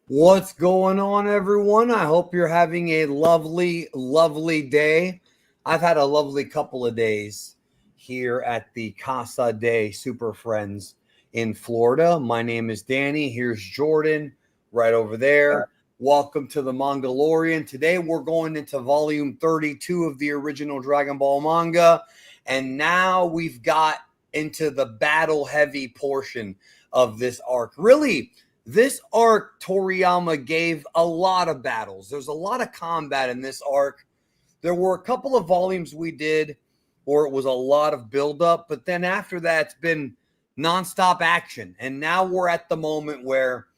What's going on, everyone? I hope you're having a lovely, lovely day. I've had a lovely couple of days here at the Casa de Super Friends in Florida. My name is Danny. Here's Jordan right over there. Welcome to the Mangalorian. Today we're going into volume 32 of the original Dragon Ball manga. And now we've got into the battle heavy portion of this arc. Really, this arc, Toriyama gave a lot of battles. There's a lot of combat in this arc. There were a couple of volumes we did where it was a lot of buildup, but then after that, it's been nonstop action. And now we're at the moment where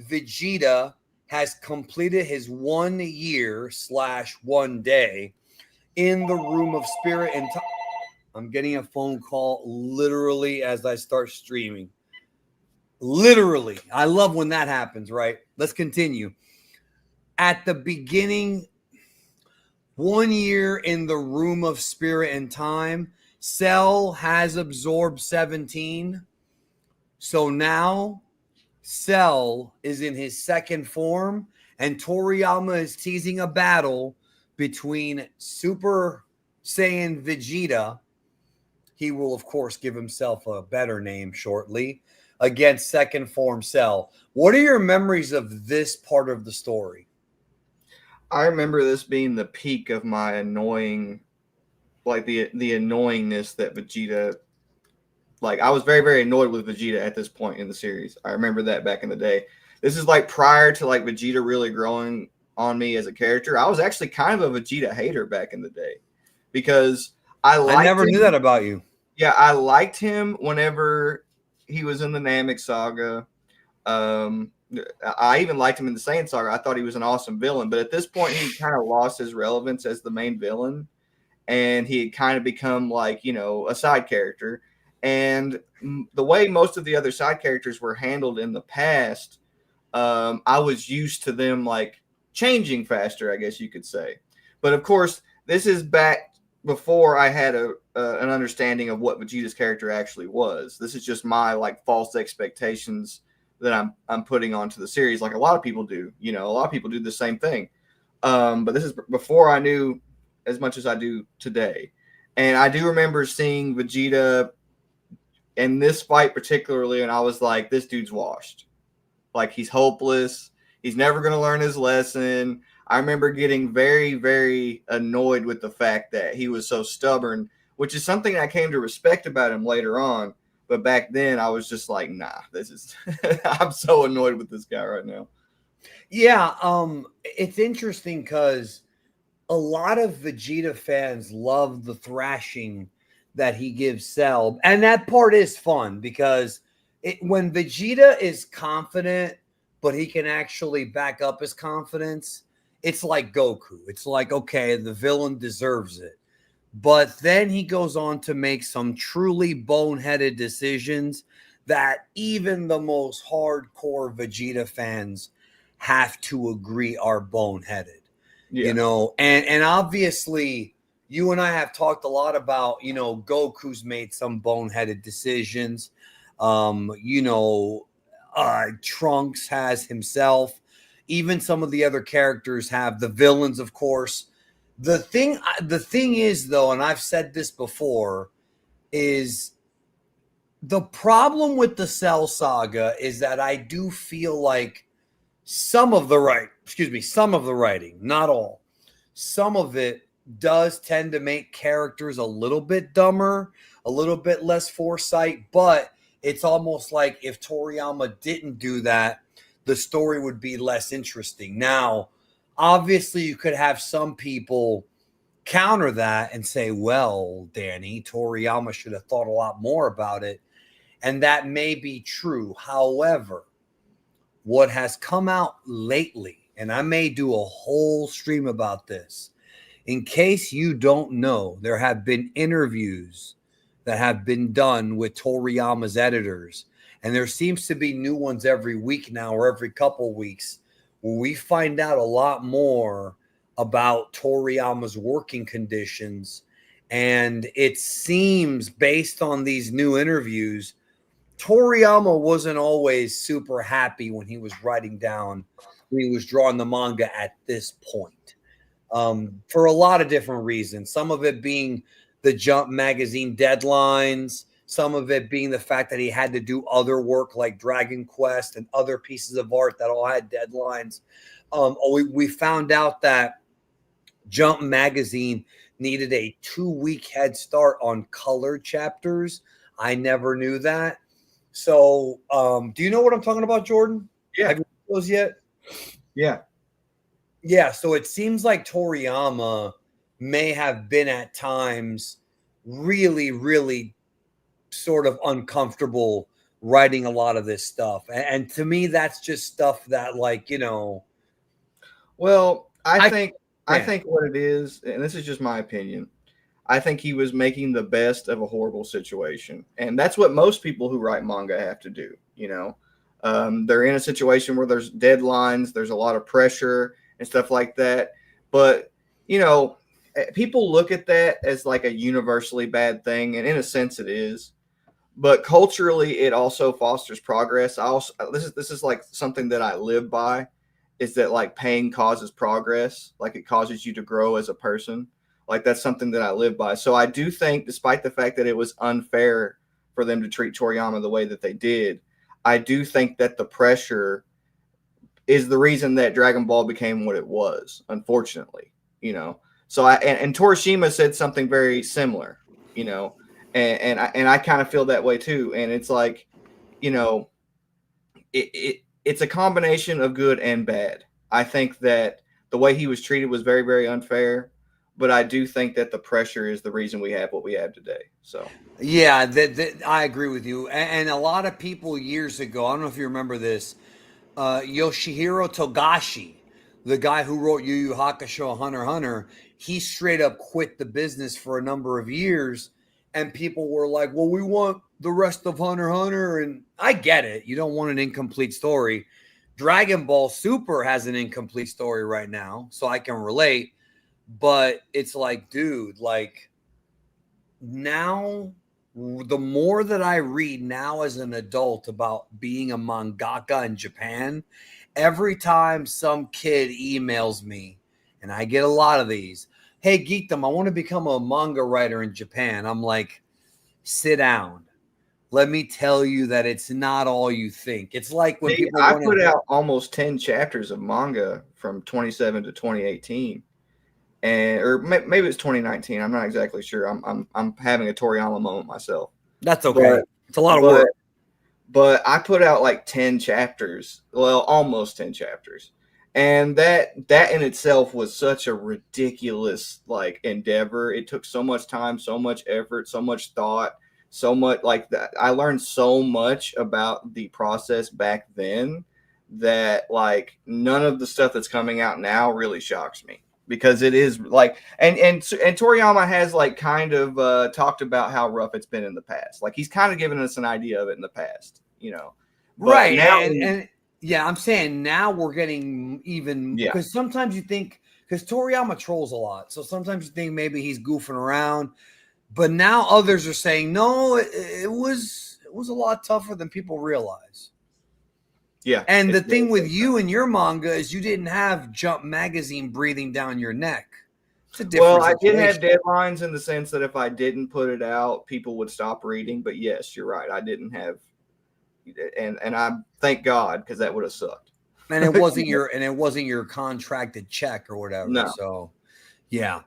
Vegeta has completed his 1 year / 1 day in the room of spirit and time. I'm getting a phone call literally as I start streaming. Literally. I love when that happens, right? Let's continue. At the beginning, 1 year in the room of spirit and time, Cell has absorbed 17. So now Cell is in his second form, and Toriyama is teasing a battle between Super Saiyan Vegeta. He will, of course, give himself a better name shortly, against second form Cell. What are your memories of this part of the story? I remember this being the peak of my annoying, like the annoyingness that Vegeta. Like I was very very annoyed with Vegeta at this point in the series. I remember that back in the day. This is like prior to like Vegeta really growing on me as a character. I was actually kind of a Vegeta hater back in the day because I I liked never knew that him. about you. Yeah, I liked him whenever he was in the Namek saga. Um, I even liked him in the Saiyan saga. I thought he was an awesome villain, but at this point, he kind of lost his relevance as the main villain, and he had kind of become like a side character. And the way most of the other side characters were handled in the past, I was used to them like changing faster, I guess you could say. But of course, this is back before I had an understanding of what Vegeta's character actually was. This is just my like false expectations that I'm putting onto the series, like a lot of people do. A lot of people do the same thing. But this is before I knew as much as I do today, and I do remember seeing Vegeta in this fight particularly, and I was like, this dude's washed. Like he's hopeless. He's never going to learn his lesson. I remember getting very, very annoyed with the fact that he was so stubborn, which is something I came to respect about him later on. But back then, I was just like, nah, this is. I'm so annoyed with this guy right now. Yeah, it's interesting because a lot of Vegeta fans love the thrashing that he gives Cell, and that part is fun because when Vegeta is confident, but he can actually back up his confidence, it's like Goku. It's like, okay, the villain deserves it. But then he goes on to make some truly boneheaded decisions that even the most hardcore Vegeta fans have to agree are boneheaded. Yeah, And obviously you and I have talked a lot about, Goku's made some boneheaded decisions. Um, you know, Trunks has himself. Even some of the other characters have the villains, of course. The thing is, though, and I've said this before, is the problem with the Cell Saga is that I do feel like some of the writing, not all, some of it does tend to make characters a little bit dumber, a little bit less foresight, but it's almost like if Toriyama didn't do that, the story would be less interesting. Now, obviously, you could have some people counter that and say, well, Danny, Toriyama should have thought a lot more about it. And that may be true. However, what has come out lately, and I may do a whole stream about this, in case you don't know, there have been interviews that have been done with Toriyama's editors, and there seems to be new ones every week now or every couple weeks where we find out a lot more about Toriyama's working conditions. And it seems, based on these new interviews, Toriyama wasn't always super happy when he was when he was drawing the manga at this point, for a lot of different reasons. Some of it being the Jump magazine deadlines, some of it being the fact that he had to do other work like Dragon Quest and other pieces of art that all had deadlines. We found out that Jump magazine needed a 2-week head start on color chapters. I never knew that. So, do you know what I'm talking about, Jordan? Yeah. Have you read those yet? Yeah. Yeah. So it seems like Toriyama may have been at times really, really sort of uncomfortable writing a lot of this stuff. And to me, that's just stuff that, like, Well, I I think I think what it is, and this is just my opinion, I think he was making the best of a horrible situation, and that's what most people who write manga have to do. They're in a situation where there's deadlines, there's a lot of pressure and stuff like that. But people look at that as like a universally bad thing, and in a sense, it is. But culturally, it also fosters progress. This is like something that I live by, is that like pain causes progress, like it causes you to grow as a person. Like that's something that I live by. So I do think, despite the fact that it was unfair for them to treat Toriyama the way that they did, I do think that the pressure is the reason that Dragon Ball became what it was, unfortunately. So and Torishima said something very similar, and I kind of feel that way too. And it's like, it's a combination of good and bad. I think that the way he was treated was very, very unfair, but I do think that the pressure is the reason we have what we have today. So yeah, I agree with you. And a lot of people years ago, I don't know if you remember this, Yoshihiro Togashi, the guy who wrote Yu Yu Hakusho, Hunter x Hunter, he straight up quit the business for a number of years. And people were like, well, we want the rest of Hunter x Hunter. And I get it. You don't want an incomplete story. Dragon Ball Super has an incomplete story right now, so I can relate. But it's like, dude, like now, the more that I read now as an adult about being a mangaka in Japan, every time some kid emails me, and I get a lot of these, hey, Geekdom, I want to become a manga writer in Japan. I'm like, sit down. Let me tell you that it's not all you think. It's like when people I want put to. out almost 10 chapters of manga from 27 to 2018. Or maybe it's 2019. I'm not exactly sure. I'm having a Toriyama moment myself. That's okay. It's a lot of work. But I put out like 10 chapters. Well, almost 10 chapters. And that in itself was such a ridiculous like endeavor. It took so much time, so much effort, so much thought, so much like that. I learned so much about the process back then that like none of the stuff that's coming out now really shocks me, because it is like and Toriyama has like kind of talked about how rough it's been in the past. Like he's kind of given us an idea of it in the past, But Right. now, And yeah, I'm saying now we're getting even, because sometimes you think, because Toriyama trolls a lot. So sometimes you think maybe he's goofing around, but now others are saying, no, it was a lot tougher than people realize. Yeah. And the thing with you and your manga is you didn't have Jump magazine breathing down your neck. It's a different I did have situation. deadlines in the sense that if I didn't put it out, people would stop reading. But yes, you're right. I didn't have, and I thank God, because that would have sucked. And it wasn't your contracted check or whatever. No. So yeah.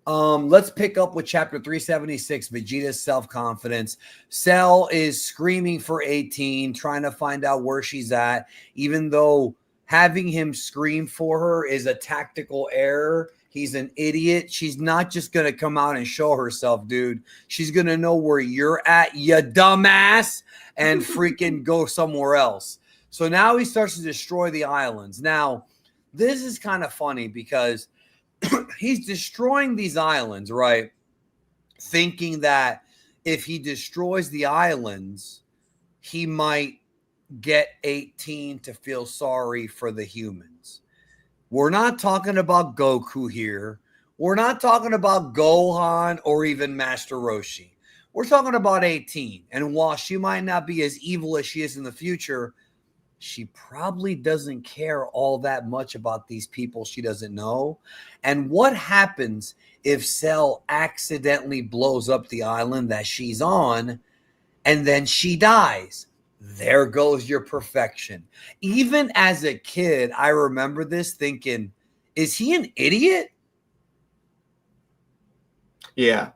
Let's pick up with chapter 376, Vegeta's self-confidence. Cell is screaming for 18, trying to find out where she's at, even though having him scream for her is a tactical error. He's an idiot. She's not just going to come out and show herself, dude. She's going to know where you're at, you dumbass, and freaking go somewhere else. So now he starts to destroy the islands. Now, this is kind of funny because he's destroying these islands, right? Thinking that if he destroys the islands, he might get 18 to feel sorry for the humans. We're not talking about Goku here. We're not talking about Gohan or even Master Roshi. We're talking about 18. And while she might not be as evil as she is in the future, she probably doesn't care all that much about these people she doesn't know. And what happens if Cell accidentally blows up the island that she's on and then she dies? There goes your perfection. Even as a kid, I remember this thinking, is he an idiot? Yeah.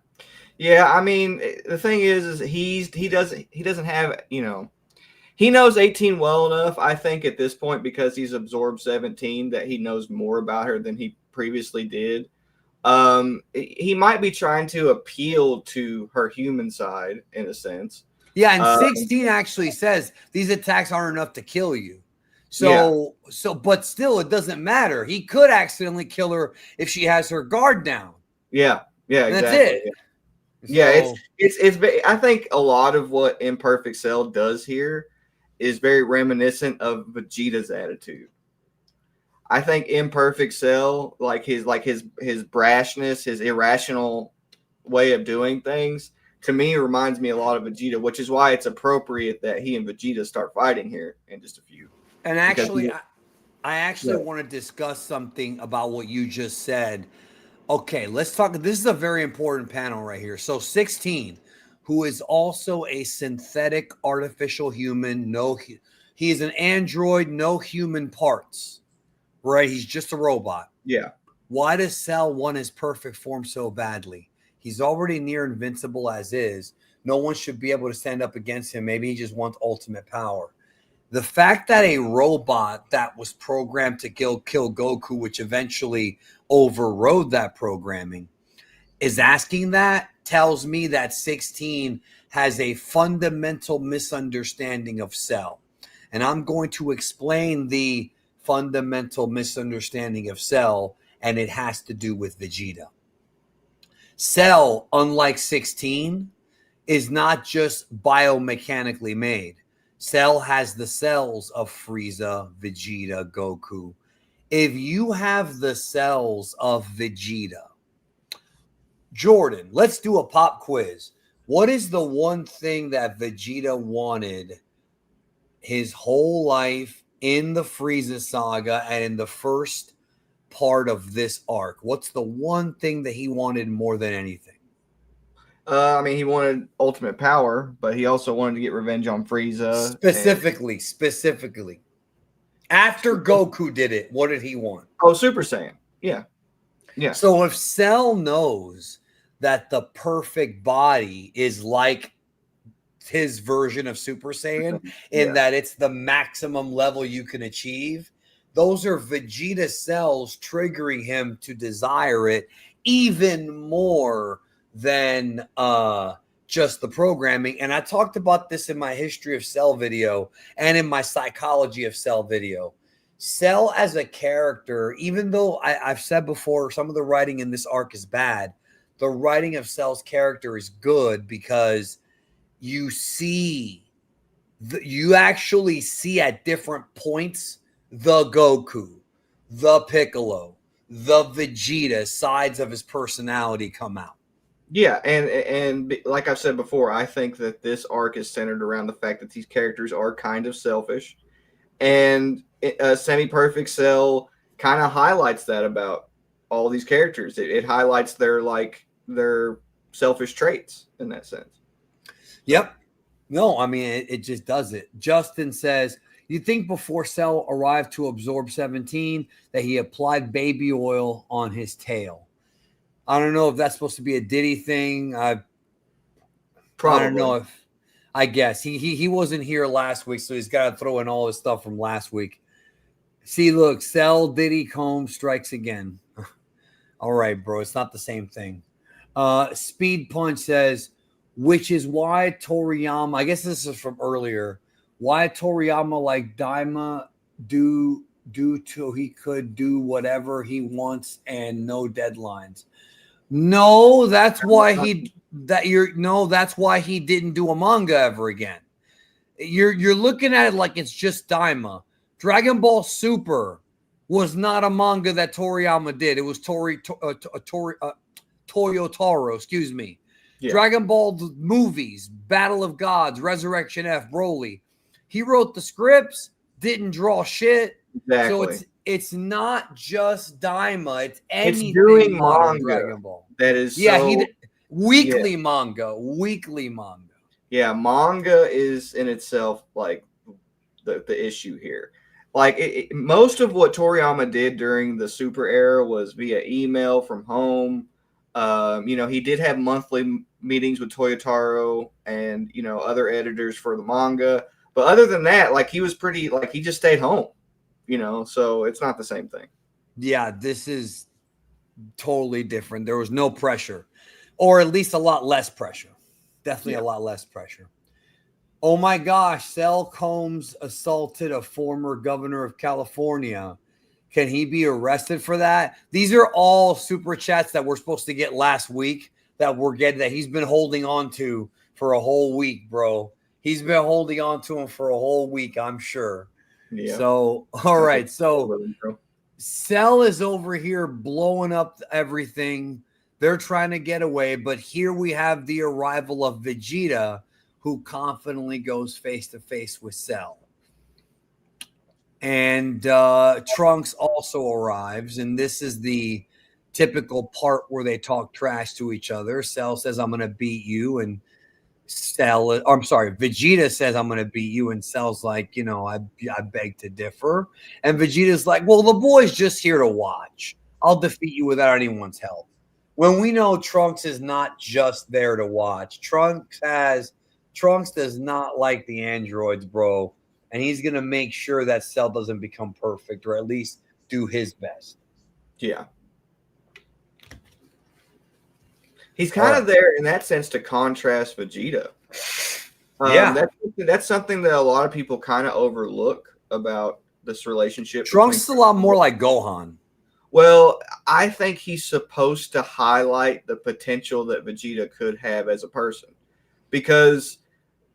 Yeah, I mean, the thing is he doesn't have, he knows 18 well enough, I think, at this point, because he's absorbed 17, that he knows more about her than he previously did. He might be trying to appeal to her human side in a sense. Yeah, and 16 actually says these attacks aren't enough to kill you. But still, it doesn't matter. He could accidentally kill her if she has her guard down. Yeah, and exactly. That's it. Yeah, it's I think a lot of what Imperfect Cell does here is very reminiscent of Vegeta's attitude. I think Imperfect Cell, like his brashness, his irrational way of doing things, to me reminds me a lot of Vegeta, which is why it's appropriate that he and Vegeta start fighting here in just a few. And actually, I actually want to discuss something about what you just said. Okay, let's talk. This is a very important panel right here. So 16, who is also a synthetic artificial human. He is an android, no human parts. Right? He's just a robot. Yeah. Why does Cell want his perfect form so badly? He's already near invincible as is. No one should be able to stand up against him. Maybe he just wants ultimate power. The fact that a robot that was programmed to kill Goku, which eventually overrode that programming, is asking that, tells me that 16 has a fundamental misunderstanding of Cell. And I'm going to explain the fundamental misunderstanding of Cell, and it has to do with Vegeta. Cell, unlike 16, is not just biomechanically made. Cell has the cells of Frieza, Vegeta, Goku. If you have the cells of Vegeta, Jordan, let's do a pop quiz. What is the one thing that Vegeta wanted his whole life in the Frieza saga and in the first part of this arc? What's the one thing that he wanted more than anything? I mean, he wanted ultimate power, but he also wanted to get revenge on Frieza. Specifically. After Goku did it, what did he want? Oh, Super Saiyan. Yeah. Yeah. So if Cell knows that the perfect body is like his version of Super Saiyan, in that it's the maximum level you can achieve, those are Vegeta cells triggering him to desire it even more than just the programming. And I talked about this in my History of Cell video and in my Psychology of Cell video. Cell as a character, even though I've said before, some of the writing in this arc is bad, the writing of Cell's character is good because you actually see at different points the Goku, the Piccolo, the Vegeta sides of his personality come out. Yeah, and like I've said before, I think that this arc is centered around the fact that these characters are kind of selfish, and Semi-Perfect Cell kind of highlights that about all these characters. It highlights their selfish traits in that sense. Yep. No, I mean, it just does it. Justin says, you think before Cell arrived to absorb 17 that he applied baby oil on his tail? I don't know if that's supposed to be a Diddy thing. I don't know if, I guess. He wasn't here last week, so he's got to throw in all his stuff from last week. See, look, Cell, Diddy, Comb strikes again. All right, bro. It's not the same thing. Speed Punch says, which is why Toriyama, I guess this is from earlier, why Toriyama like Daima due to he could do whatever he wants and no deadlines. No, that's why that's why he didn't do a manga ever again. You're looking at it like it's just Daima. Dragon Ball Super was not a manga that Toriyama did. It was Toyotaro, excuse me. Yeah. Dragon Ball movies, Battle of Gods, Resurrection F, Broly. He wrote the scripts, didn't draw shit. Exactly. So it's not just Daima, it's It's anything doing modern manga Dragon Ball. that is Yeah, so weekly manga. Yeah, manga is in itself like the issue here. Like most of what Toriyama did during the Super era was via email from home. He did have monthly meetings with Toyotaro and other editors for the manga. But other than that, like he was pretty like he just stayed home. So it's not the same thing. Yeah, this is totally different. There was no pressure, or at least a lot less pressure. Definitely a lot less pressure. Oh my gosh, Cell Combs assaulted a former governor of California. Can he be arrested for that? These are all super chats that we're supposed to get last week that we're getting that he's been holding on to for a whole week, bro. He's been holding on to him for a whole week, I'm sure. Yeah. So, all right. So Cell is over here blowing up everything. They're trying to get away, but here we have the arrival of Vegeta, who confidently goes face to face with Cell. And Trunks also arrives, and this is the typical part where they talk trash to each other. Cell says, "I'm going to beat you," and Vegeta says, "I'm going to beat you," and Cell's like, I beg to differ. And Vegeta's like, "Well, the boy's just here to watch. I'll defeat you without anyone's help." When we know Trunks is not just there to watch. Trunks does not like the androids, bro. And he's going to make sure that Cell doesn't become perfect, or at least do his best. Yeah. He's kind of there in that sense to contrast Vegeta. That's something that a lot of people kind of overlook about this relationship. Trunks is a lot more like Gohan. Well, I think he's supposed to highlight the potential that Vegeta could have as a person, because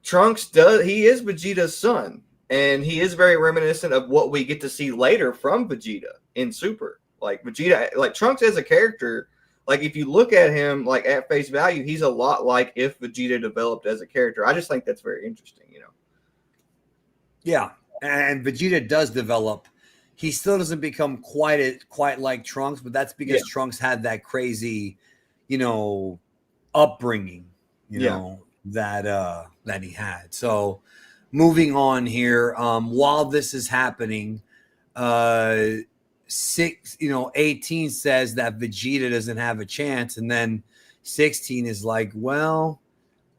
Trunks he is Vegeta's son, and he is very reminiscent of what we get to see later from Vegeta in Super. Like Vegeta, like Trunks as a character, like if you look at him like at face value, he's a lot like if Vegeta developed as a character. I just think that's very interesting, Yeah, and Vegeta does develop. He still doesn't become quite like Trunks, but that's because Trunks had that crazy, upbringing, that he had. So moving on here, while this is happening, 18 says that Vegeta doesn't have a chance, and then 16 is like, well,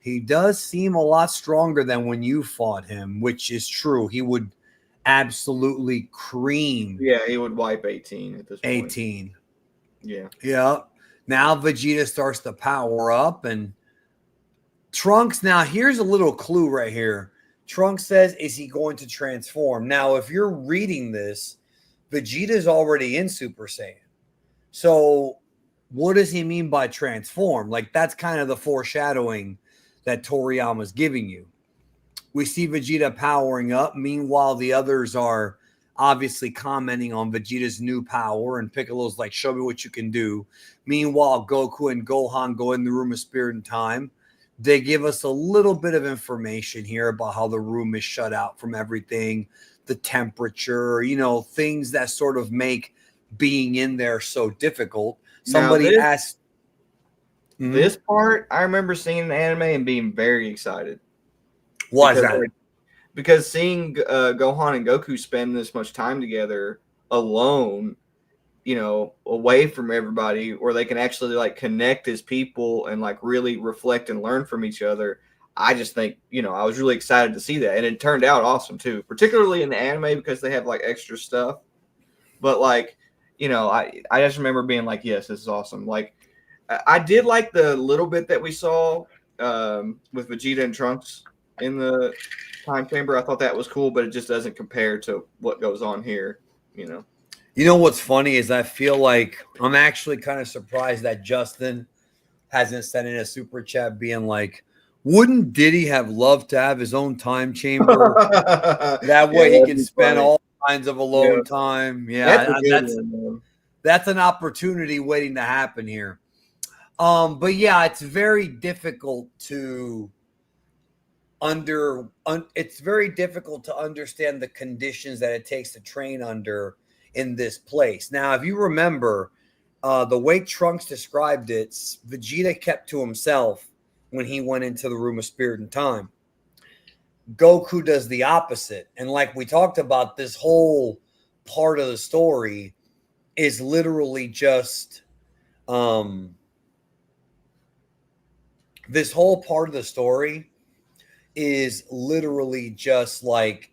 he does seem a lot stronger than when you fought him, which is true. He would absolutely cream. Yeah, he would wipe 18 at this point. 18. Yeah. Yeah. Now Vegeta starts to power up, and Trunks, now here's a little clue right here. Trunks says, is he going to transform? Now, if you're reading this, Vegeta's already in Super Saiyan. So what does he mean by transform? Like, that's kind of the foreshadowing that Toriyama's giving you. We see Vegeta powering up. Meanwhile, the others are obviously commenting on Vegeta's new power, and Piccolo's like, show me what you can do. Meanwhile, Goku and Gohan go in the room of spirit and time. They give us a little bit of information here about how the room is shut out from everything, the temperature, things that sort of make being in there so difficult. Somebody asked. This part, I remember seeing an anime and being very excited. Why is that? Because seeing Gohan and Goku spend this much time together alone, away from everybody, where they can actually like connect as people and like really reflect and learn from each other. I just think, I was really excited to see that. And it turned out awesome too, particularly in the anime because they have like extra stuff. But like, I just remember being like, yes, this is awesome. Like, I did like the little bit that we saw with Vegeta and Trunks in the time chamber. I thought that was cool, but it just doesn't compare to what goes on here, You know what's funny is I feel like I'm actually kind of surprised that Justin hasn't sent in a super chat being like, wouldn't Diddy have loved to have his own time chamber? That way he can spend all kinds of alone time. Yeah, that's an opportunity waiting to happen here. But yeah, it's very difficult to it's very difficult to understand the conditions that it takes to train under in this place. Now, if you remember, the way Trunks described it, Vegeta kept to himself when he went into the room of spirit and time. Goku does the opposite. And like we talked about, this whole part of the story is literally just this whole part of the story is literally just like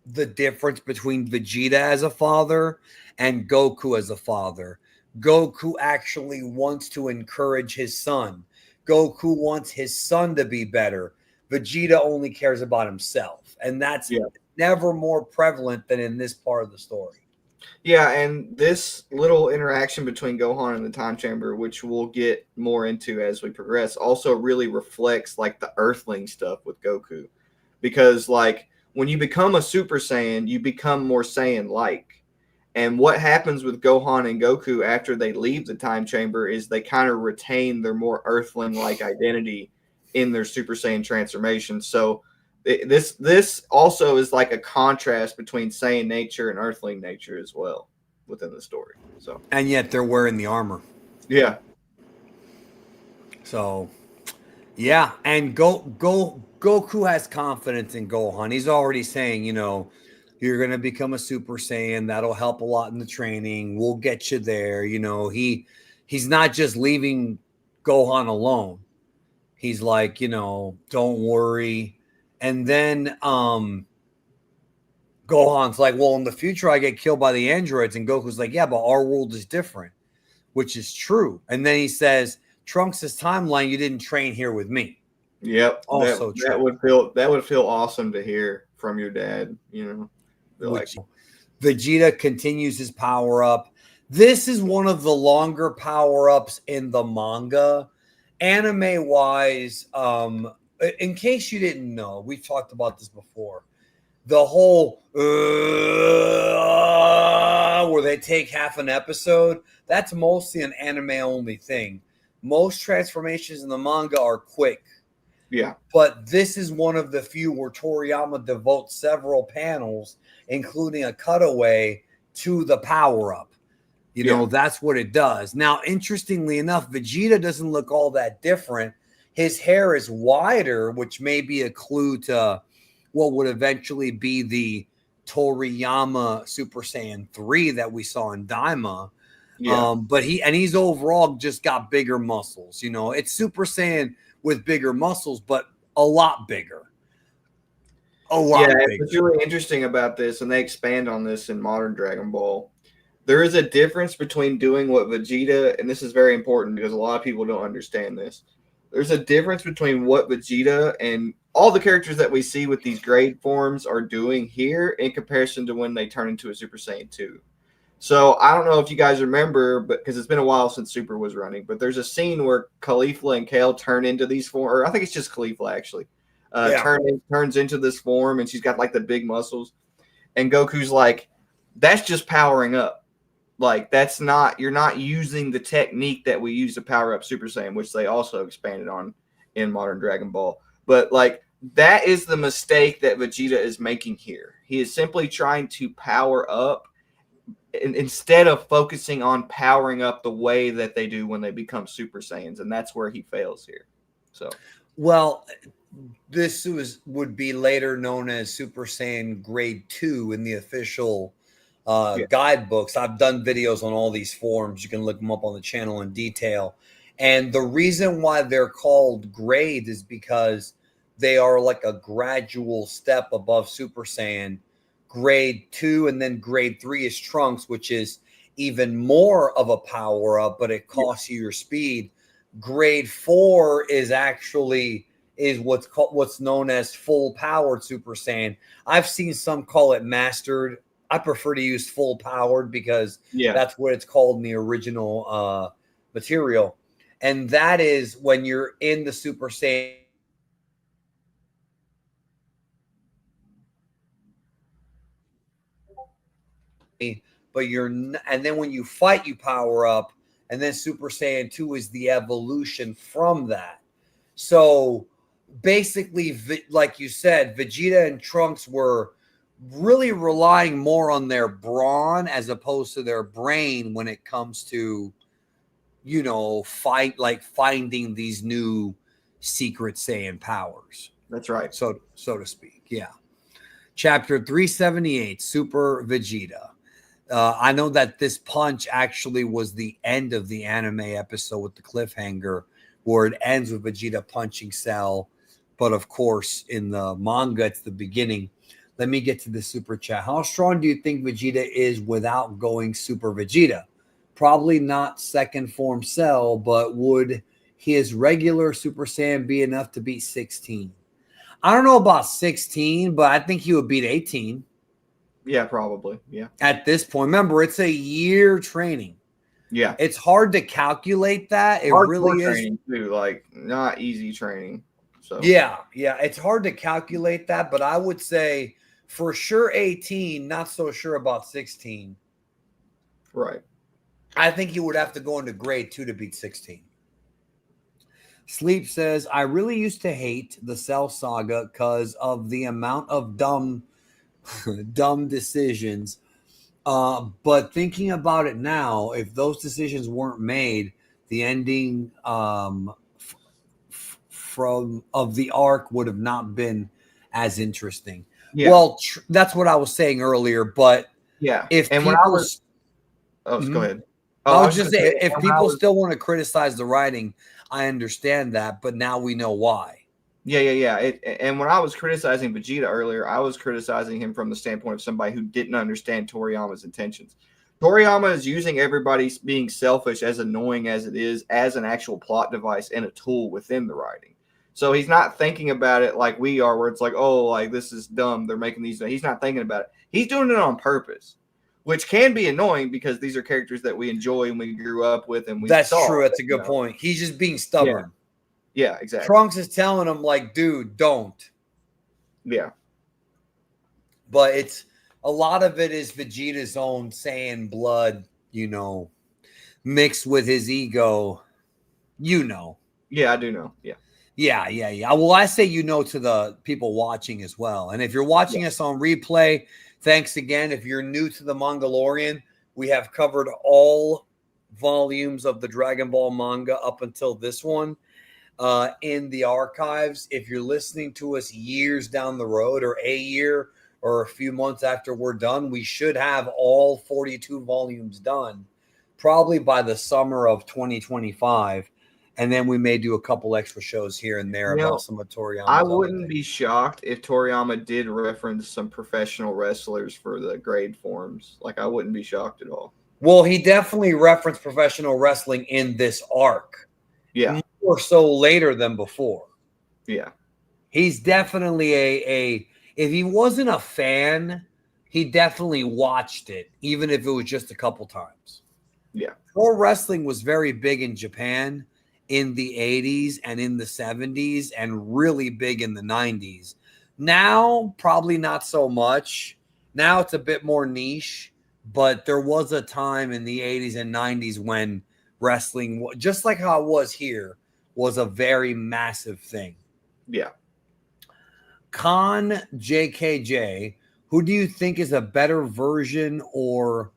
the difference between Vegeta as a father and Goku as a father. Goku actually wants to encourage his son. Goku wants his son to be better. Vegeta only cares about himself. And that's Yeah. never more prevalent than in this part of the story. Yeah, and this little interaction between Gohan and the time chamber, which we'll get more into as we progress, also really reflects like the earthling stuff with Goku. Because like when you become a Super Saiyan, you become more Saiyan like. And what happens with Gohan and Goku after they leave the time chamber is they kind of retain their more earthling like identity in their Super Saiyan transformation. So this also is like a contrast between Saiyan nature and Earthling nature as well within the story. So And yet they're wearing the armor. yeah, So yeah, and Goku has confidence in Gohan. He's already saying, you're gonna become a Super Saiyan. That'll help a lot in the training. We'll get you there. He's not just leaving Gohan alone. He's like, don't worry. And then Gohan's like, well, in the future I get killed by the androids, and Goku's like, yeah, but our world is different, which is true. And then he says, Trunks' timeline, you didn't train here with me. yep. That Also that true. would feel awesome to hear from your dad. They're like, Which Vegeta continues his power up. This is one of the longer power ups in the manga. Anime wise, in case you didn't know, we've talked about this before. The whole where they take half an episode, that's mostly an anime only thing. Most transformations in the manga are quick. yeah, But this is one of the few where Toriyama devotes several panels, including a cutaway, to the power up. yeah, That's what it does. Now, interestingly enough, Vegeta doesn't look all that different. His hair is wider, which may be a clue to what would eventually be the Toriyama Super Saiyan 3 that we saw in Daima. yeah. But he's overall just got bigger muscles. It's Super Saiyan with bigger muscles, but a lot bigger. A Yeah, lot bigger. what's really interesting about this, and they expand on this in modern Dragon Ball, there is a difference between doing what Vegeta, and this is very important because a lot of people don't understand this. There's a difference between what Vegeta and all the characters that we see with these grade forms are doing here in comparison to when they turn into a Super Saiyan 2. So I don't know if you guys remember, but because it's been a while since Super was running, but there's a scene where Khalifa and Kale turn into these forms, or I think it's just Khalifa actually, Yeah. turns into this form, and she's got like the big muscles, and Goku's like, "That's just powering up. Like you're not using the technique that we use to power up Super Saiyan, which they also expanded on in modern Dragon Ball. But like that is the mistake that Vegeta is making here. He is simply trying to power up instead of focusing on powering up the way that they do when they become Super Saiyans, and that's where he fails here. So, Well, this would be later known as Super Saiyan Grade 2 in the official yeah, guidebooks. I've done videos on all these forms. You can look them up on the channel in detail. And the reason why they're called grade is because they are like a gradual step above Super Saiyan. Grade 2 and then grade 3 is Trunks, which is even more of a power up, but it yeah, costs you your speed. Grade 4 is what's known as full powered Super Saiyan. I've seen some call it mastered. I prefer to use full powered because yeah, that's what it's called in the original material. And that is when you're in the Super Saiyan, but and then when you fight, you power up, and then Super Saiyan 2 is the evolution from that. So basically, like you said, Vegeta and Trunks were really relying more on their brawn as opposed to their brain when it comes to, you know, finding these new secret Saiyan powers. That's right. So to speak. Yeah. Chapter 378, Super Vegeta. I know that this punch actually was the end of the anime episode with the cliffhanger where it ends with Vegeta punching Cell. But of course, in the manga, it's the beginning. Let me get to the super chat. How strong do you think Vegeta is without going Super Vegeta? Probably not second form Cell, but would his regular Super Saiyan be enough to beat 16? I don't know about 16, but I think he would beat 18. Yeah, probably. Yeah. At this point, remember, it's a year training. Yeah. It's hard to calculate that. It really is. Training too, like not easy training. So yeah, it's hard to calculate that, but I would say for sure 18, not so sure about 16. Right. I think he would have to go into grade 2 to beat 16. Sleep says, I really used to hate the Cell Saga because of the amount of dumb decisions. But thinking about it now, if those decisions weren't made, the ending from the arc would have not been as interesting. Yeah. Well, that's what I was saying earlier. But yeah, if and people, when I was, go ahead. I was just saying, if people still want to criticize the writing, I understand that. But now we know why. Yeah. And when I was criticizing Vegeta earlier, I was criticizing him from the standpoint of somebody who didn't understand Toriyama's intentions. Toriyama is using everybody being selfish, as annoying as it is, as an actual plot device and a tool within the writing. So he's not thinking about it like we are, where it's like, oh, like this is dumb. They're making these. He's not thinking about it. He's doing it on purpose, which can be annoying because these are characters that we enjoy and we grew up with. And we That's true. That's a good point. He's just being stubborn. Yeah, exactly. Trunks is telling him, like, dude, don't. Yeah. But it's a lot of it is Vegeta's own Saiyan blood, you know, mixed with his ego, you know. Yeah, I do know. Yeah. Yeah. Well, I say you know to the people watching as well. And if you're watching us on replay, thanks again. If you're new to the Mangalorian, we have covered all volumes of the Dragon Ball manga up until this one. In the archives. If you're listening to us years down the road or a year or a few months after we're done, we should have all 42 volumes done probably by the summer of 2025. And then we may do a couple extra shows here and there about some of Toriyama. I wouldn't be shocked if Toriyama did reference some professional wrestlers for the grade forms. Like, I wouldn't be shocked at all. Well, he definitely referenced professional wrestling in this arc. Yeah. More so later than before. Yeah. He's definitely if he wasn't a fan, he definitely watched it, even if it was just a couple times. Yeah. Pro wrestling was very big in Japan in the 80s and in the 70s and really big in the 90s. Now, probably not so much. Now it's a bit more niche, but there was a time in the 80s and 90s when wrestling, just like how it was here, was a very massive thing. Yeah. Con JKJ, who do you think is a better version or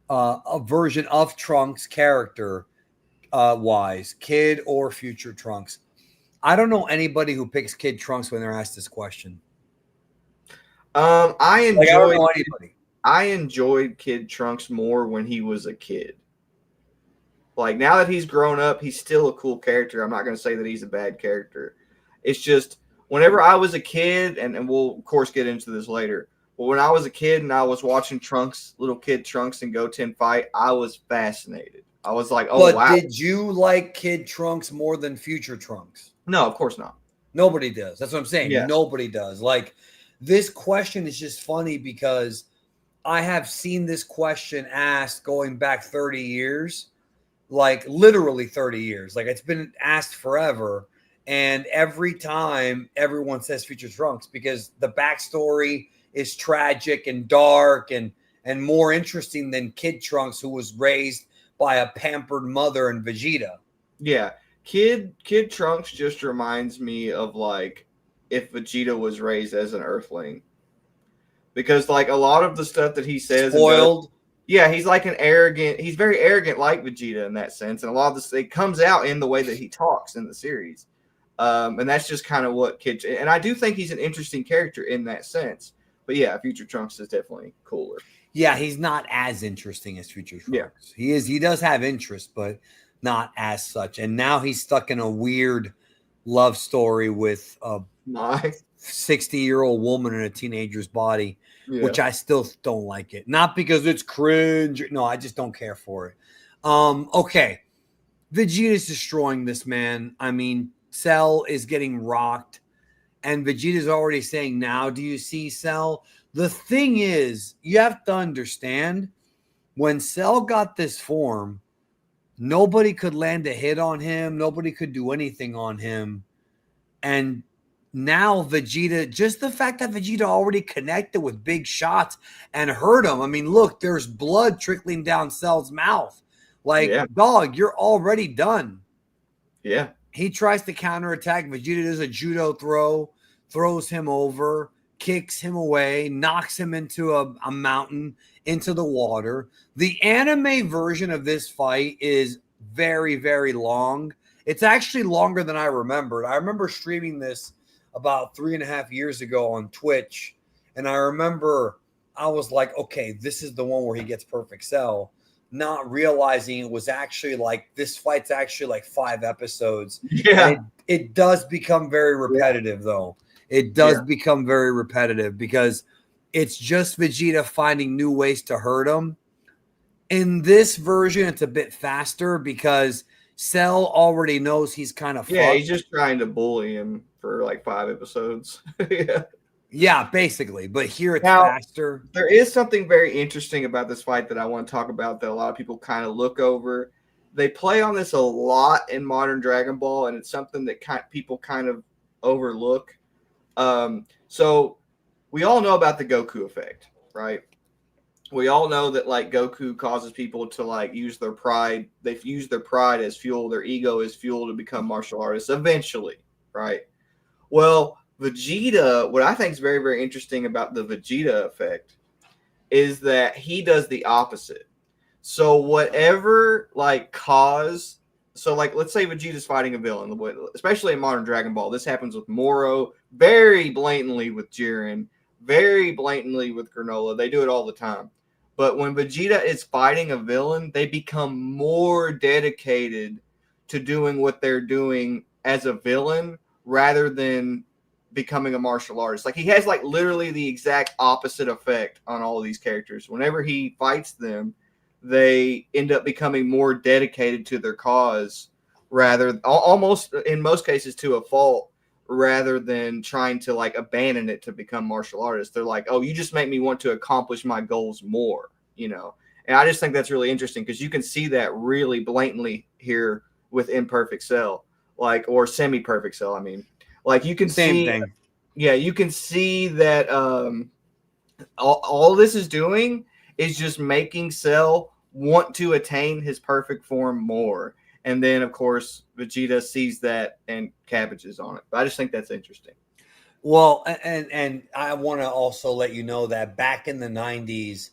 a version of Trunks character wise, Kid or future Trunks? I don't know anybody who picks Kid Trunks when they're asked this question. I enjoyed Kid Trunks more when he was a kid. Like, now that he's grown up, he's still a cool character. I'm not going to say that he's a bad character. It's just, whenever I was a kid, and we'll, of course, get into this later, but when I was a kid and I was watching little kid Trunks and Goten fight, I was fascinated. I was like, oh, wow. But did you like Kid Trunks more than future Trunks? No, of course not. Nobody does. That's what I'm saying. Yeah. Nobody does. Like, this question is just funny because I have seen this question asked going back 30 years. Like, literally 30 years. Like, it's been asked forever. And every time everyone says future Trunks because the backstory is tragic and dark and more interesting than Kid Trunks, who was raised by a pampered mother and Vegeta. Yeah. Kid Trunks just reminds me of like if Vegeta was raised as an Earthling. Because like a lot of the stuff that he says and does, Spoiled. yeah, he's like he's very arrogant like Vegeta in that sense. And a lot of this, it comes out in the way that he talks in the series. And that's just kind of what Kid, and I do think he's an interesting character in that sense. But yeah, Future Trunks is definitely cooler. Yeah, he's not as interesting as Future Trunks. Yeah. He does have interest, but not as such. And now he's stuck in a weird love story with a 60-year-old woman in a teenager's body, which I still don't like it. Not because it's cringe. No, I just don't care for it. Okay. Vegeta's destroying this, man. I mean, Cell is getting rocked. And Vegeta's already saying, now do you see Cell? The thing is, you have to understand, when Cell got this form, nobody could land a hit on him. Nobody could do anything on him. And now Vegeta, just the fact that Vegeta already connected with big shots and hurt him. I mean, look, there's blood trickling down Cell's mouth. Like, dog, you're already done. Yeah. He tries to counterattack. Vegeta does a judo throw, throws him over, kicks him away, knocks him into a mountain, into the water. The anime version of this fight is very, very long. It's actually longer than I remembered. I remember streaming this about 3.5 years ago on Twitch, and I remember I was like, okay, this is the one where he gets perfect Cell, not realizing it was actually like, this fight's actually like 5 episodes. Yeah. It does become very repetitive, though. It does become very repetitive because it's just Vegeta finding new ways to hurt him. In this version, it's a bit faster because Cell already knows he's kind of fucked. He's just trying to bully him for like 5 episodes. Yeah, basically. But here it's faster. There is something very interesting about this fight that I want to talk about that a lot of people kind of look over. They play on this a lot in modern Dragon Ball, and it's something that people kind of overlook. So we all know about the Goku effect, right? We all know that like Goku causes people to like use their pride. They've used their pride as fuel, their ego as fuel to become martial artists eventually, right? Well, Vegeta, what I think is very, very interesting about the Vegeta effect is that he does the opposite. So whatever like so like let's say Vegeta's fighting a villain, especially in modern Dragon Ball. This happens with Moro, very blatantly with Jiren, very blatantly with Granola. They do it all the time. But when Vegeta is fighting a villain, they become more dedicated to doing what they're doing as a villain rather than becoming a martial artist. Like he has like literally the exact opposite effect on all of these characters. Whenever he fights them, they end up becoming more dedicated to their cause rather almost in most cases to a fault rather than trying to like abandon it to become martial artists. They're like, oh, you just make me want to accomplish my goals more, you know? And I just think that's really interesting because you can see that really blatantly here with Imperfect Cell, like, or Semi-Perfect Cell. I mean, like you can see, thing. Yeah, you can see that all this is doing is just making Cell want to attain his perfect form more. And then, of course, Vegeta sees that and cabbages on it. But I just think that's interesting. Well, and I want to also let you know that back in the 90s,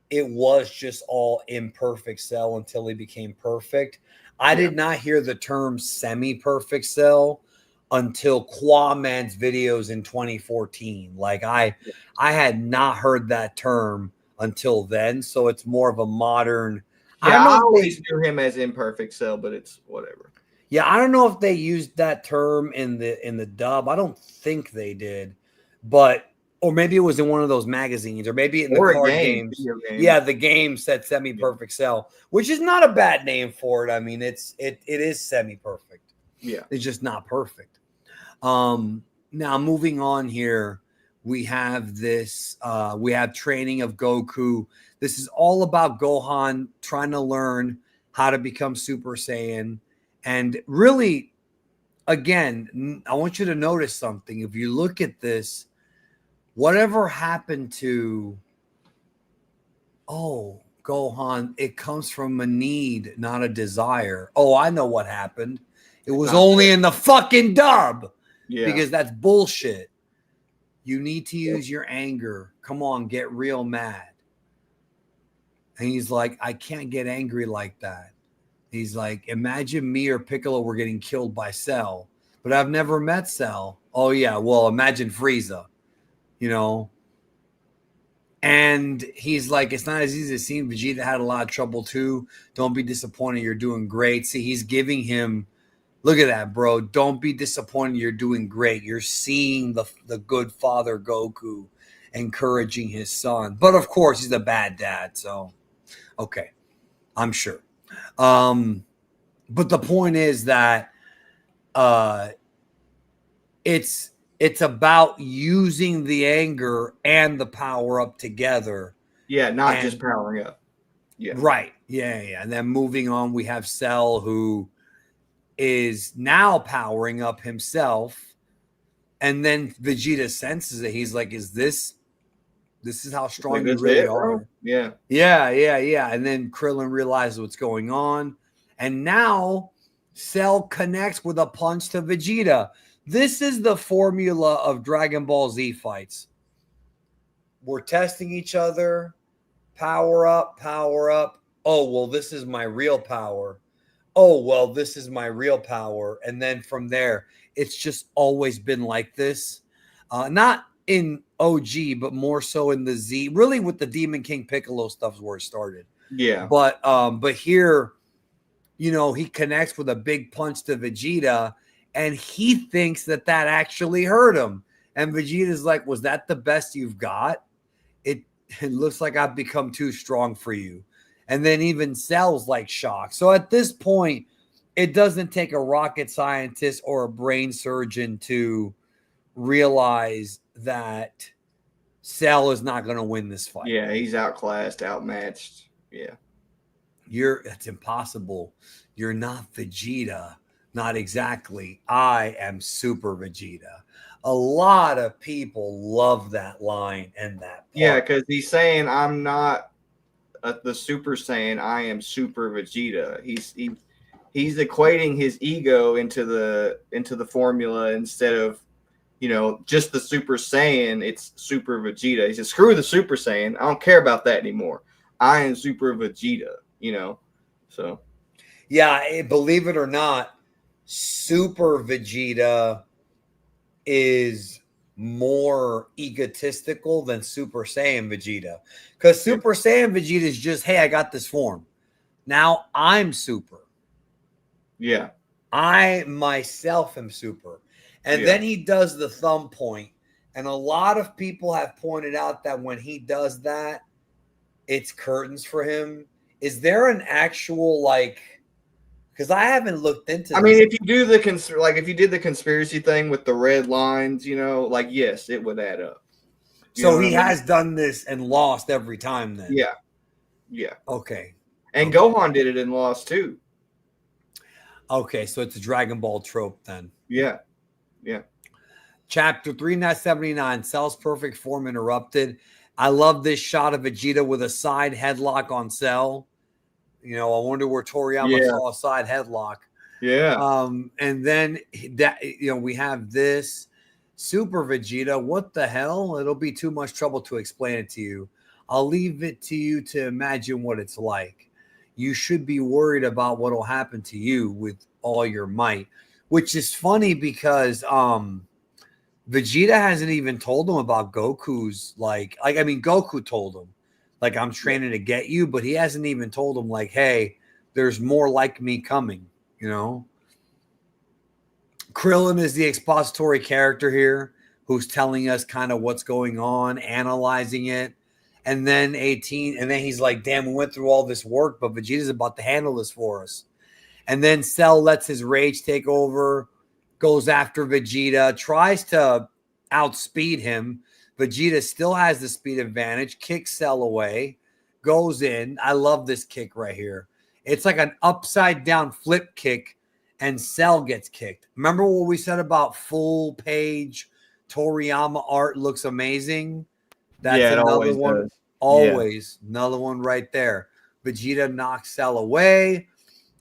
it was just all Imperfect Cell until he became perfect. I did not hear the term Semi-Perfect Cell until Quaman's videos in 2014. Like I had not heard that term until then. So it's more of a modern. Yeah, I always knew him as Imperfect Cell, but it's whatever. Yeah, I don't know if they used that term in the dub. I don't think they did, or maybe it was in one of those magazines, or maybe in the card games. Yeah, the game said Semi-Perfect Cell, which is not a bad name for it. I mean, it is semi-perfect. Yeah, it's just not perfect. Now moving on here, we have this. We have training of Goku. This is all about Gohan trying to learn how to become Super Saiyan. And really, again, I want you to notice something. If you look at this, whatever happened to, Goku Gohan, it comes from a need, not a desire. Oh, I know what happened. It was Not only good. in the fucking dub Yeah. because that's bullshit. You need to Yep. use your anger. Come on, get real mad. And he's like, I can't get angry like that. He's like, imagine me or Piccolo were getting killed by Cell, but I've never met Cell. Oh, yeah. Well, imagine Frieza, you know? And he's like, it's not as easy as it seems. Vegeta had a lot of trouble too. Don't be disappointed. You're doing great. See, he's giving him, look at that, bro. Don't be disappointed. You're doing great. You're seeing the good father Goku encouraging his son. But of course, he's a bad dad. So, okay, I'm sure. But the point is that it's about using the anger and the power up together. Yeah, not And, just powering up. Yeah. Right. Yeah. And then moving on, we have Cell, who is now powering up himself. And then Vegeta senses it. He's like, is this how strong Like, you that's really it, bro? are? Yeah. Yeah. And then Krillin realizes what's going on. And now Cell connects with a punch to Vegeta. This is the formula of Dragon Ball Z fights. We're testing each other. Power up, power up. Oh, well, this is my real power. Oh, well, this is my real power. And then from there, it's just always been like this. Not in OG, but more so in the Z. Really, with the Demon King Piccolo stuff is where it started. Yeah. But here, you know, he connects with a big punch to Vegeta, and he thinks that actually hurt him. And Vegeta's like, was that the best you've got? It looks like I've become too strong for you. And then even Cell's like shocked. So at this point, it doesn't take a rocket scientist or a brain surgeon to realize that Cell is not going to win this fight. Yeah, he's outclassed, outmatched. Yeah. It's impossible. You're not Vegeta. Not exactly. I am Super Vegeta. A lot of people love that line and that part. Yeah, because he's saying, I'm not the Super Saiyan, I am Super Vegeta. He's equating his ego into the formula instead of, you know, just the Super Saiyan. It's Super Vegeta. He says, screw the Super Saiyan. I don't care about that anymore. I am Super Vegeta, you know. So yeah, believe it or not, Super Vegeta is more egotistical than Super Saiyan Vegeta. Because Super Saiyan Vegeta is just, hey, I got this form. Now I'm super. yeah. I myself am super. And then he does the thumb point. And a lot of people have pointed out that when he does that, it's curtains for him. Is there an actual, like, because I haven't looked into this. I mean, if you do if you did the conspiracy thing with the red lines, you know, like, yes, it would add up. So he has done this and lost every time then. Yeah. Yeah. Okay. And Gohan did it and lost too. Okay, so it's a Dragon Ball trope then. Yeah. Yeah. Chapter 379, Cell's perfect form interrupted. I love this shot of Vegeta with a side headlock on Cell. You know, I wonder where Toriyama saw a side headlock. Yeah. And then that, you know, we have this Super Vegeta. What the hell? It'll be too much trouble to explain it to you. I'll leave it to you to imagine what it's like. You should be worried about what will happen to you with all your might, which is funny because Vegeta hasn't even told him about Goku's I mean, Goku told him, like, I'm training to get you, but he hasn't even told him, like, hey, there's more like me coming, you know? Krillin is the expository character here who's telling us kind of what's going on, analyzing it. And then 18, and then he's like, damn, we went through all this work, but Vegeta's about to handle this for us. And then Cell lets his rage take over, goes after Vegeta, tries to outspeed him. Vegeta still has the speed advantage, kicks Cell away, goes in. I love this kick right here. It's like an upside down flip kick, and Cell gets kicked. Remember what we said about full page Toriyama art looks amazing? That's another one. Always another one right there. Vegeta knocks Cell away.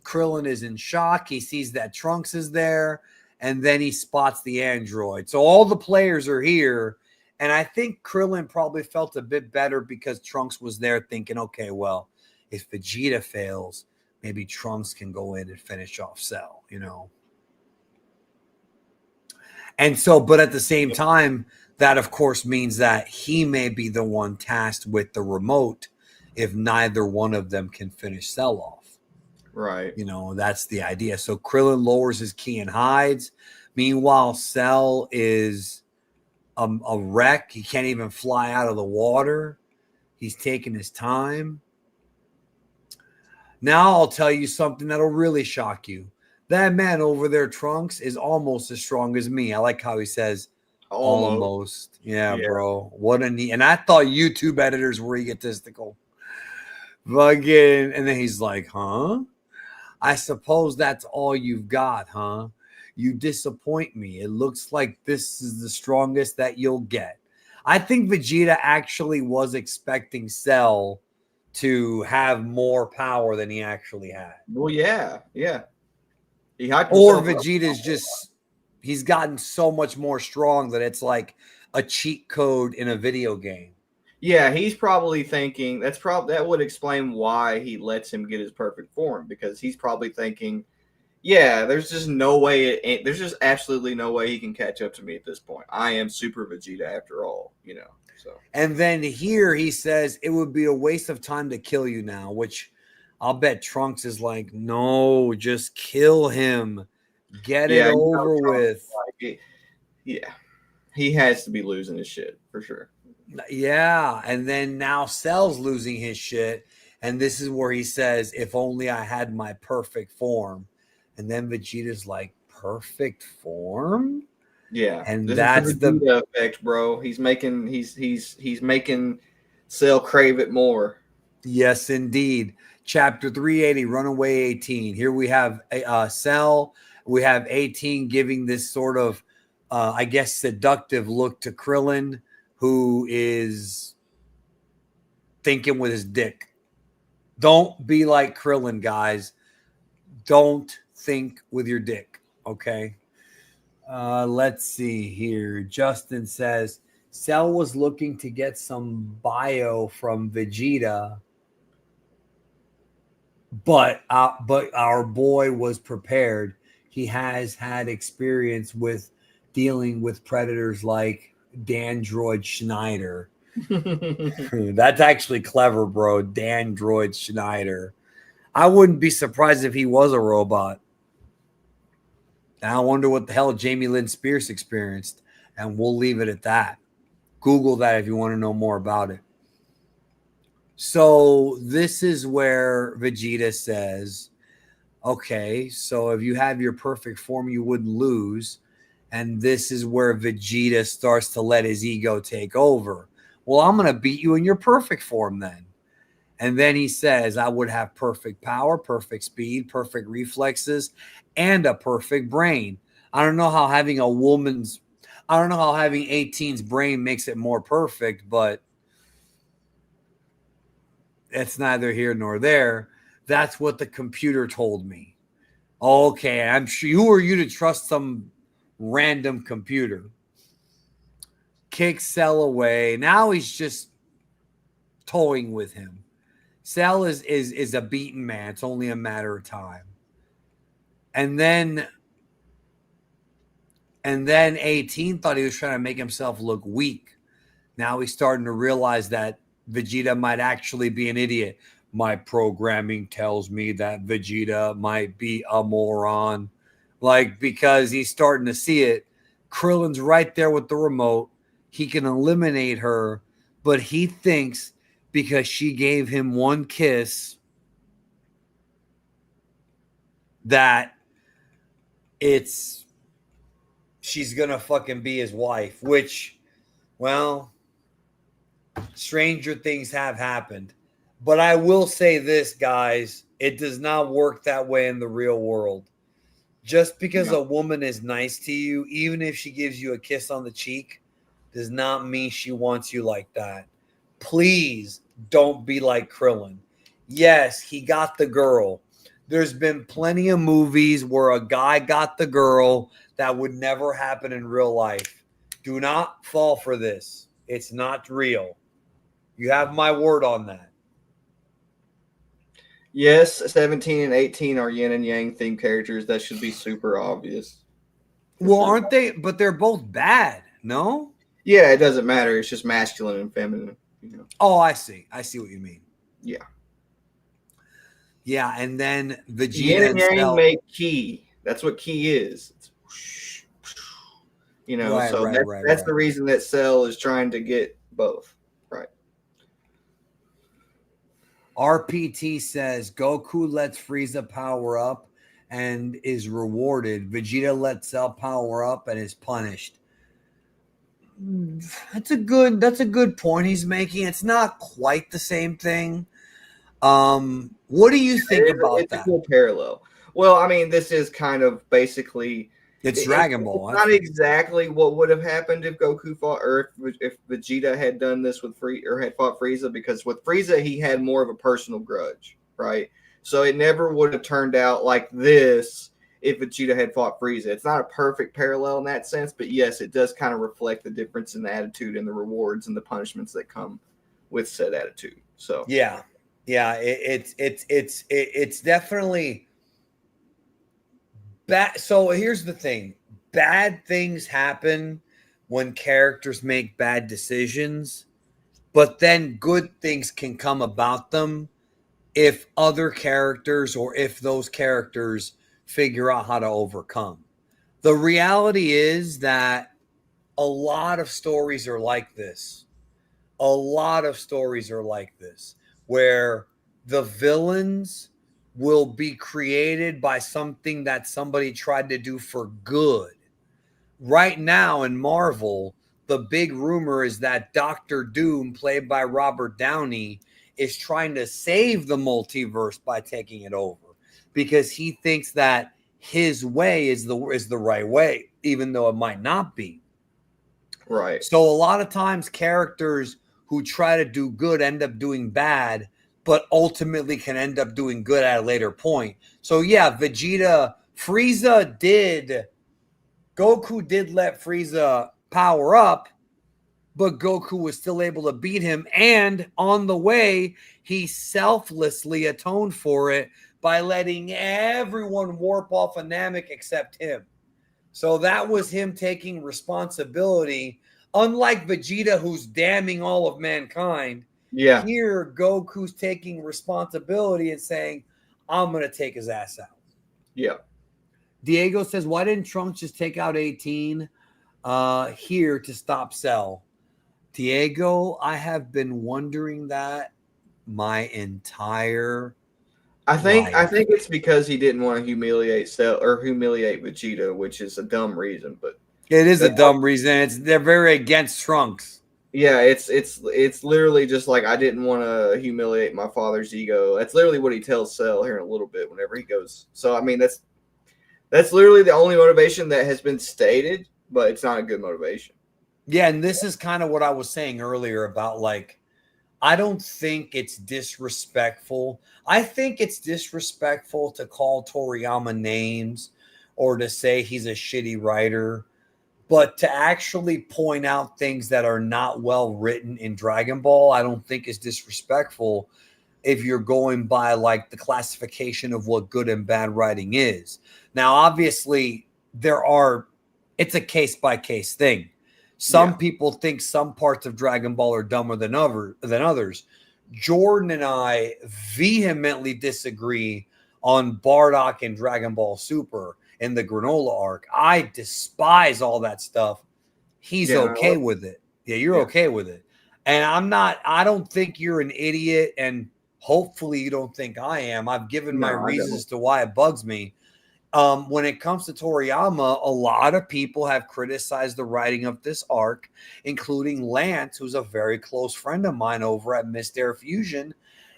Krillin is in shock. He sees that Trunks is there, and then he spots the android. So all the players are here, and I think Krillin probably felt a bit better because Trunks was there thinking, okay, well, if Vegeta fails, maybe Trunks can go in and finish off Cell, you know? And so, but at the same time, that of course means that he may be the one tasked with the remote if neither one of them can finish Cell off. Right. You know, that's the idea. So Krillin lowers his key and hides. Meanwhile, Cell is a wreck. He can't even fly out of the water. He's taking his time. Now I'll tell you something that'll really shock you. That man over there, Trunks, is almost as strong as me. I like how he says almost. Yeah, bro. What a neat. And I thought YouTube editors were egotistical. Fucking. And then he's like, huh? I suppose that's all you've got, huh? You disappoint me. It looks like this is the strongest that you'll get. I think Vegeta actually was expecting Cell to have more power than he actually had. Well, yeah. Or Vegeta's just, he's gotten so much more strong that it's like a cheat code in a video game. Yeah, he's probably thinking that would explain why he lets him get his perfect form, because he's probably thinking, yeah, there's just no way, there's just absolutely no way he can catch up to me at this point. I am Super Vegeta after all, you know. So. And then here he says it would be a waste of time to kill you now, which I'll bet Trunks is like, no, just kill him. Get it over with. Yeah. He has to be losing his shit for sure. Yeah. And then now Cell's losing his shit. And this is where he says, if only I had my perfect form. And then Vegeta's like, perfect form? Yeah. And this that's the effect, bro. He's making Cell crave it more. Yes, indeed. Chapter 380, Runaway 18. Here we have Cell. We have 18 giving this sort of, I guess, seductive look to Krillin, who is thinking with his dick. Don't be like Krillin, guys. Don't think with your dick, okay? Let's see here. Justin says, Cell was looking to get some bio from Vegeta, but our boy was prepared. He has had experience with dealing with predators like Dandroid Schneider. That's actually clever, bro. Dandroid Schneider. I wouldn't be surprised if he was a robot. I wonder what the hell Jamie Lynn Spears experienced. And we'll leave it at that. Google that if you want to know more about it. So this is where Vegeta says, okay, so if you have your perfect form, you wouldn't lose. And this is where Vegeta starts to let his ego take over. Well, I'm going to beat you in your perfect form then. And then he says, I would have perfect power, perfect speed, perfect reflexes, and a perfect brain. I don't know how having 18's brain makes it more perfect, but it's neither here nor there. That's what the computer told me. Okay, I'm sure who are you to trust some random computer? Kick Cell away. Now he's just toying with him. Cell is a beaten man. It's only a matter of time. And then 18 thought he was trying to make himself look weak. Now he's starting to realize that Vegeta might actually be an idiot. My programming tells me that Vegeta might be a moron. Like, because he's starting to see it. Krillin's right there with the remote. He can eliminate her, but he thinks because she gave him one kiss that she's gonna fucking be his wife, which, well, stranger things have happened. But I will say this, guys, it does not work that way in the real world. Just because a woman is nice to you, even if she gives you a kiss on the cheek, does not mean she wants you like that. Please don't be like Krillin. Yes, he got the girl. There's been plenty of movies where a guy got the girl that would never happen in real life. Do not fall for this. It's not real. You have my word on that. Yes, 17 and 18 are yin and yang themed characters. That should be super obvious. For Well, sure. aren't they? But they're both bad. No? Yeah, it doesn't matter. It's just masculine and feminine. Oh, I see. I see what you mean. Yeah. Yeah, and then Yin Vegeta and and yang Cell. make ki. That's what ki is. It's whoosh, Right, so right, right, that's right. the reason that Cell is trying to get both. Right. RPT says Goku lets Frieza power up and is rewarded. Vegeta lets Cell power up and is punished. That's a good point he's making. It's not quite the same thing. What do you think about It's a that? cool parallel. Well, I mean, this is kind of basically It's Dragon Ball. it's That's not exactly what would have happened if Goku fought, or if Vegeta had done this with or had fought Frieza, because with Frieza he had more of a personal grudge, right? So it never would have turned out like this if Vegeta had fought Frieza. It's not a perfect parallel in that sense, but yes, it does kind of reflect the difference in the attitude and the rewards and the punishments that come with said attitude. So yeah, yeah. It's definitely bad. So here's the thing: bad things happen when characters make bad decisions, but then good things can come about them if other characters or if those characters figure out how to overcome. The reality is that a lot of stories are like this. A lot of stories are like this, where the villains will be created by something that somebody tried to do for good. Right now in Marvel, the big rumor is that Doctor Doom, played by Robert Downey, is trying to save the multiverse by taking it over because he thinks that his way is the right way, even though it might not be. right. So a lot of times characters who try to do good end up doing bad, but ultimately can end up doing good at a later point. So yeah, Goku did let Frieza power up, but Goku was still able to beat him. And on the way, he selflessly atoned for it by letting everyone warp off of Namek except him. So that was him taking responsibility. Unlike Vegeta, who's damning all of mankind, Yeah. here Goku's taking responsibility and saying, I'm going to take his ass out. Yeah. Diego says, why didn't Trunks just take out 18 here to stop Cell? Diego, I have been wondering that my entire I think life. it's because he didn't want to humiliate Cell or humiliate Vegeta, which is a dumb reason. But It is a that's dumb reason. They're very against Trunks. yeah, it's literally just like I didn't want to humiliate my father's ego. That's literally what he tells Cell here in a little bit whenever he goes. So I mean that's literally the only motivation that has been stated, but it's not a good motivation. Yeah, and this is kind of what I was saying earlier about like I don't think it's disrespectful. I think it's disrespectful to call Toriyama names or to say he's a shitty writer, but to actually point out things that are not well written in Dragon Ball, I don't think is disrespectful if you're going by like the classification of what good and bad writing is. Now, obviously, it's a case by case thing. Some people think some parts of Dragon Ball are dumber than others. Jordan and I vehemently disagree on Bardock and Dragon Ball Super and the Granola arc. I despise all that stuff. He's okay with it. Yeah, you're okay with it. And I don't think you're an idiot. And hopefully you don't think I am. I've given my reasons to why it bugs me. When it comes to Toriyama, a lot of people have criticized the writing of this arc, including Lance, who's a very close friend of mine over at Missed Air Fusion.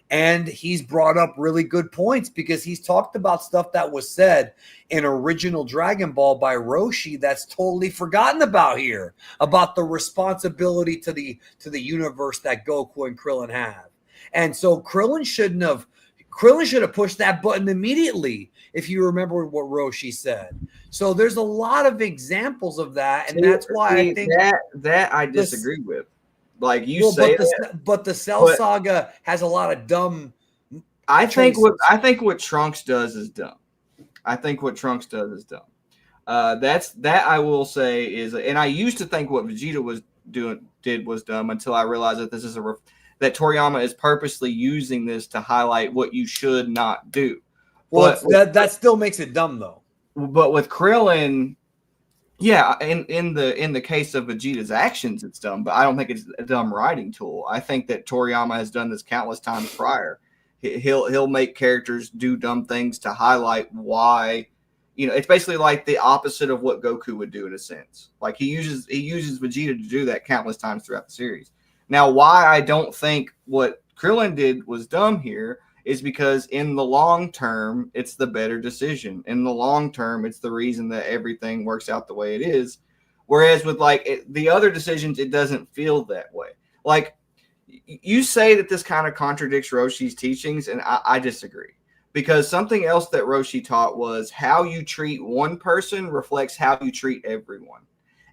And he's brought up really good points because he's talked about stuff that was said in original Dragon Ball by Roshi that's totally forgotten about here, about the responsibility to the universe that Goku and Krillin have. And so Krillin should have pushed that button immediately, if you remember what Roshi said. So there's a lot of examples of that, and that's why I think that I this. disagree with. Like you Well, say but the Cell but Saga has a lot of dumb. I think choices. what Trunks does is dumb. I think what Trunks does is dumb. That I will say is, and I used to think what Vegeta did was dumb until I realized that this is that Toriyama is purposely using this to highlight what you should not do. Well, that still makes it dumb though. But with Krillin, yeah, in the case of Vegeta's actions, it's dumb. But I don't think it's a dumb writing tool. I think that Toriyama has done this countless times prior. He'll make characters do dumb things to highlight why. It's basically like the opposite of what Goku would do in a sense. Like he uses Vegeta to do that countless times throughout the series. Now, why I don't think what Krillin did was dumb here is because in the long term, it's the better decision. In the long term, it's the reason that everything works out the way it is. Whereas with the other decisions, it doesn't feel that way. Like you say that this kind of contradicts Roshi's teachings, and I disagree. Because something else that Roshi taught was how you treat one person reflects how you treat everyone.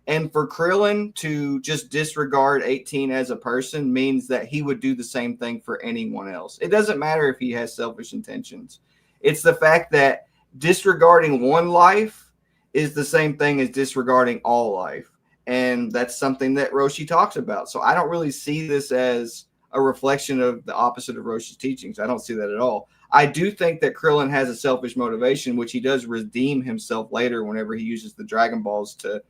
And for Krillin to just disregard 18 as a person means that he would do the same thing for anyone else. It doesn't matter if he has selfish intentions. It's the fact that disregarding one life is the same thing as disregarding all life. And that's something that Roshi talks about. So I don't really see this as a reflection of the opposite of Roshi's teachings. I don't see that at all. I do think that Krillin has a selfish motivation, which he does redeem himself later whenever he uses the Dragon Balls to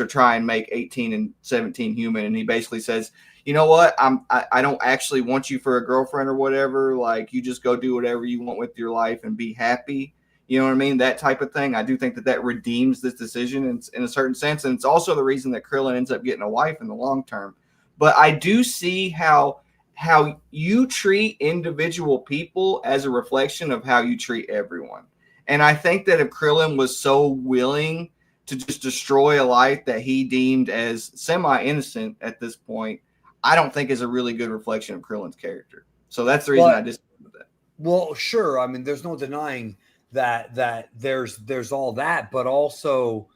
try and make 18 and 17 human. And he basically says, you know what? I don't actually want you for a girlfriend or whatever. Like, you just go do whatever you want with your life and be happy. You know what I mean? That type of thing. I do think that redeems this decision in a certain sense. And it's also the reason that Krillin ends up getting a wife in the long term. But I do see how you treat individual people as a reflection of how you treat everyone. And I think that if Krillin was so willing to just destroy a life that he deemed as semi-innocent at this point, I don't think is a really good reflection of Krillin's character. So that's the reason I disagree with that. Well, sure. I mean, there's no denying that there's all that, but also,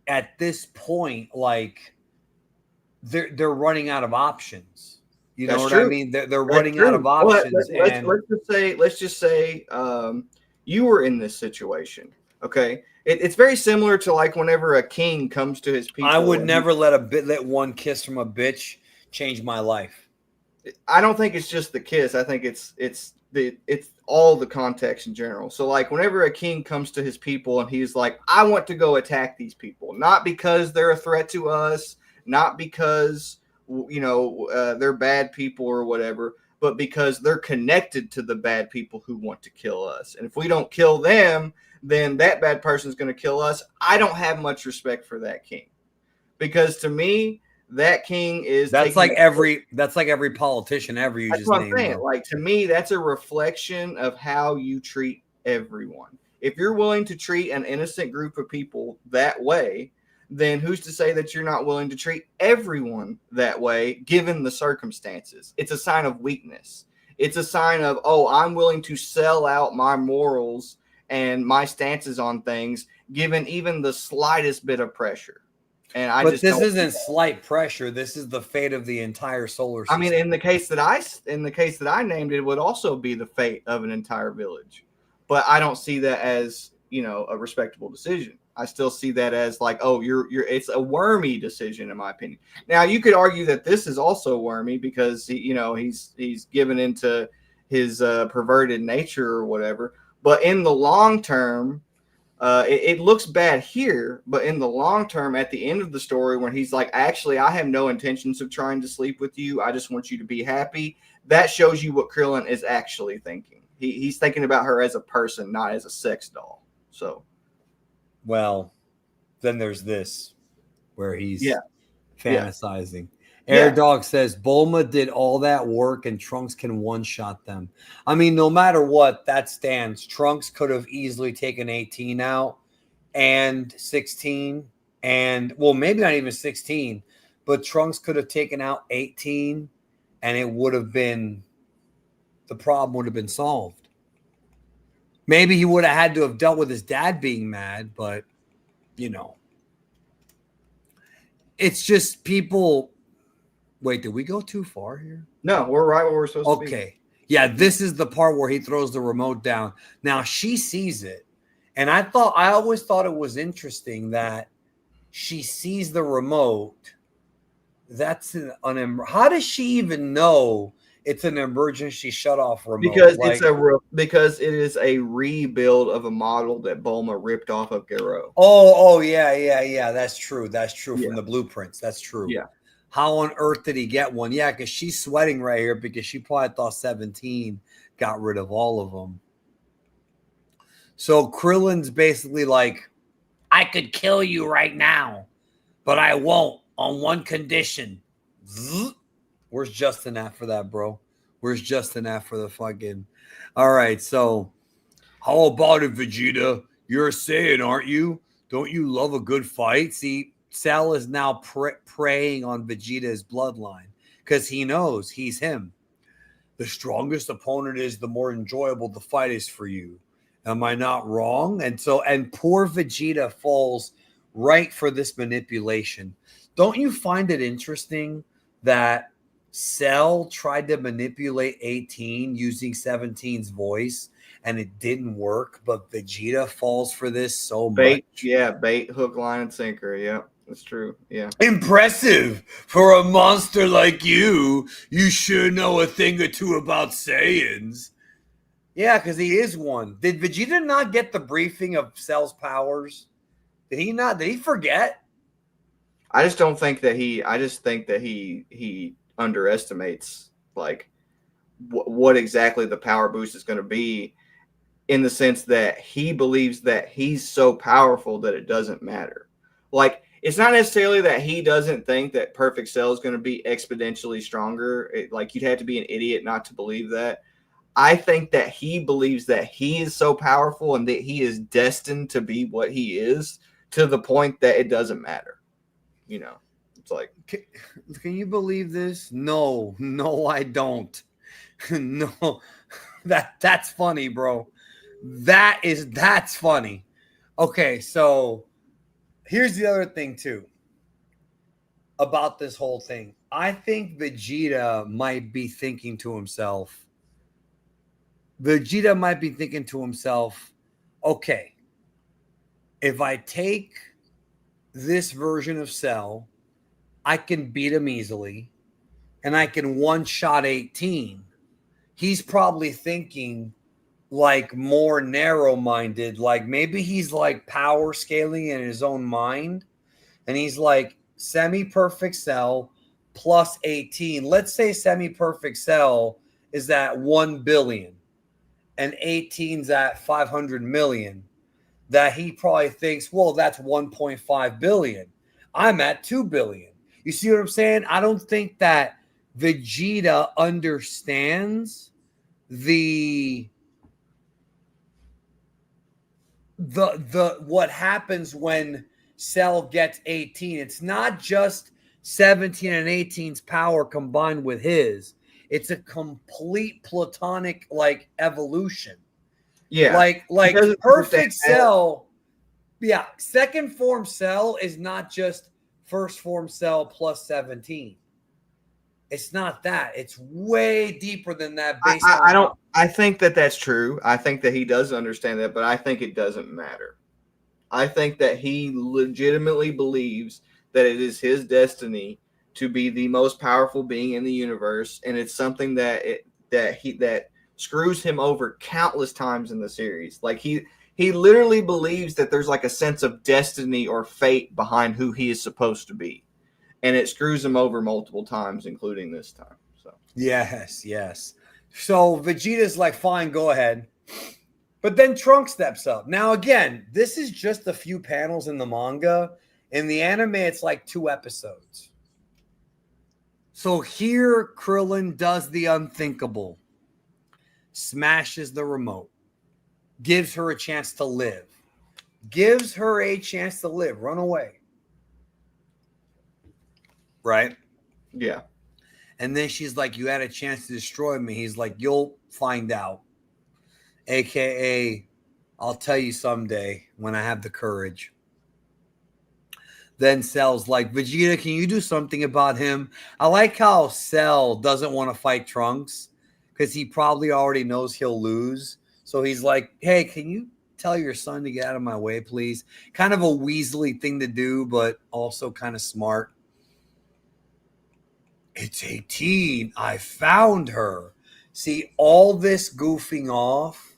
at this point, like they're running out of options. You know what I mean? They're running out of options. Let's just say you were in this situation. Okay. It's very similar to like whenever a king comes to his people. I would never let one kiss from a bitch change my life. I don't think it's just the kiss. I think it's all the context in general. So like whenever a king comes to his people and he's like, I want to go attack these people, not because they're a threat to us, not because they're bad people or whatever, but because they're connected to the bad people who want to kill us. And if we don't kill them, then that bad person is going to kill us. I don't have much respect for that king, because to me, that king is that's like every politician ever. You just named them. Like, to me, that's a reflection of how you treat everyone. If you're willing to treat an innocent group of people that way, then who's to say that you're not willing to treat everyone that way, given the circumstances? It's a sign of weakness. It's a sign of, I'm willing to sell out my morals and my stances on things, given even the slightest bit of pressure. And this isn't slight pressure. This is the fate of the entire solar system. I mean, in the case that I named, it would also be the fate of an entire village. But I don't see that as, a respectable decision. I still see that as like, it's a wormy decision, in my opinion. Now, you could argue that this is also wormy because he's given into his perverted nature or whatever. But in the long term, it looks bad here. But in the long term, at the end of the story, when he's like, actually, I have no intentions of trying to sleep with you. I just want you to be happy. That shows you what Krillin is actually thinking. He's thinking about her as a person, not as a sex doll. So. Well, then there's this where he's fantasizing. Yeah. Air Dog says Bulma did all that work and Trunks can one-shot them. I mean, no matter what, that stands. Trunks could have easily taken 18 out and 16 and, well, maybe not even 16, but Trunks could have taken out 18 and it would have been, the problem would have been solved. Maybe he would have had to have dealt with his dad being mad, but you know, it's just people. Wait, did we go too far here? No, we're right where we're supposed to be. Okay. Yeah, this is the part where he throws the remote down. Now she sees it. And I always thought it was interesting that she sees the remote. That's how does she even know it's an emergency shut-off remote? Because it is a rebuild of a model that Bulma ripped off of Gero. Oh, yeah. That's true. From the blueprints. That's true. Yeah. How on earth did he get one? Yeah, because she's sweating right here because she probably thought 17 got rid of all of them. So Krillin's basically like, I could kill you right now, but I won't on one condition. Where's Justin at for that, bro? Where's Justin at for the fucking... All right, so how about it, Vegeta? You're a Saiyan, aren't you? Don't you love a good fight? See, Cell is now preying on Vegeta's bloodline because he knows he's him. The strongest opponent is, the more enjoyable the fight is for you. Am I not wrong? And poor Vegeta falls right for this manipulation. Don't you find it interesting that Cell tried to manipulate 18 using 17's voice and it didn't work, but Vegeta falls for this so much? Yeah, bait, hook, line, and sinker. Yeah. That's true. Yeah. Impressive. For a monster like you, you sure know a thing or two about Saiyans. Yeah, because he is one. Did Vegeta not get the briefing of Cell's powers? Did he not? Did he forget? I just think that he underestimates like what exactly the power boost is going to be, in the sense that he believes that he's so powerful that it doesn't matter. Like, it's not necessarily that he doesn't think that Perfect Cell is going to be exponentially stronger. Like, you'd have to be an idiot not to believe that. I think that he believes that he is so powerful and that he is destined to be what he is, to the point that it doesn't matter. You know, it's like, can you believe this? No, I don't. No, that's funny, bro. That's funny. Okay, so here's the other thing too about this whole thing. I think Vegeta might be thinking to himself, okay, if I take this version of Cell, I can beat him easily, and I can one-shot 18. He's probably thinking like more narrow-minded, like maybe he's like power scaling in his own mind, and he's like, semi-perfect Cell plus 18. Let's say semi-perfect Cell is at 1 billion and 18's at 500 million. That he probably thinks, well, that's 1.5 billion. I'm at 2 billion. You see what I'm saying? I don't think that Vegeta understands the what happens when Cell gets 18. It's not just 17 and 18's power combined with his. It's a complete platonic like evolution. yeah, like perfect Cell. Yeah, second form Cell is not just first form Cell plus 17. It's not that. It's way deeper than that. I think that that's true. I think that he does understand that, but I think it doesn't matter. I think that he legitimately believes that it is his destiny to be the most powerful being in the universe, and it's something that screws him over countless times in the series. Like, he literally believes that there's like a sense of destiny or fate behind who he is supposed to be, and it screws him over multiple times, including this time. So yes. So Vegeta's like, fine, go ahead. But then Trunks steps up. Now, again, this is just a few panels in the manga. In the anime, it's like 2 episodes. So here, Krillin does the unthinkable. Smashes the remote. Gives her a chance to live. Run away. Right? yeah. And then she's like, you had a chance to destroy me. He's like, you'll find out. AKA, I'll tell you someday when I have the courage. Then Cell's like, Vegeta, can you do something about him? I like how Cell doesn't want to fight Trunks because he probably already knows he'll lose. So he's like, hey, can you tell your son to get out of my way, please? Kind of a Weasley thing to do, but also kind of smart. It's 18. I found her. See, all this goofing off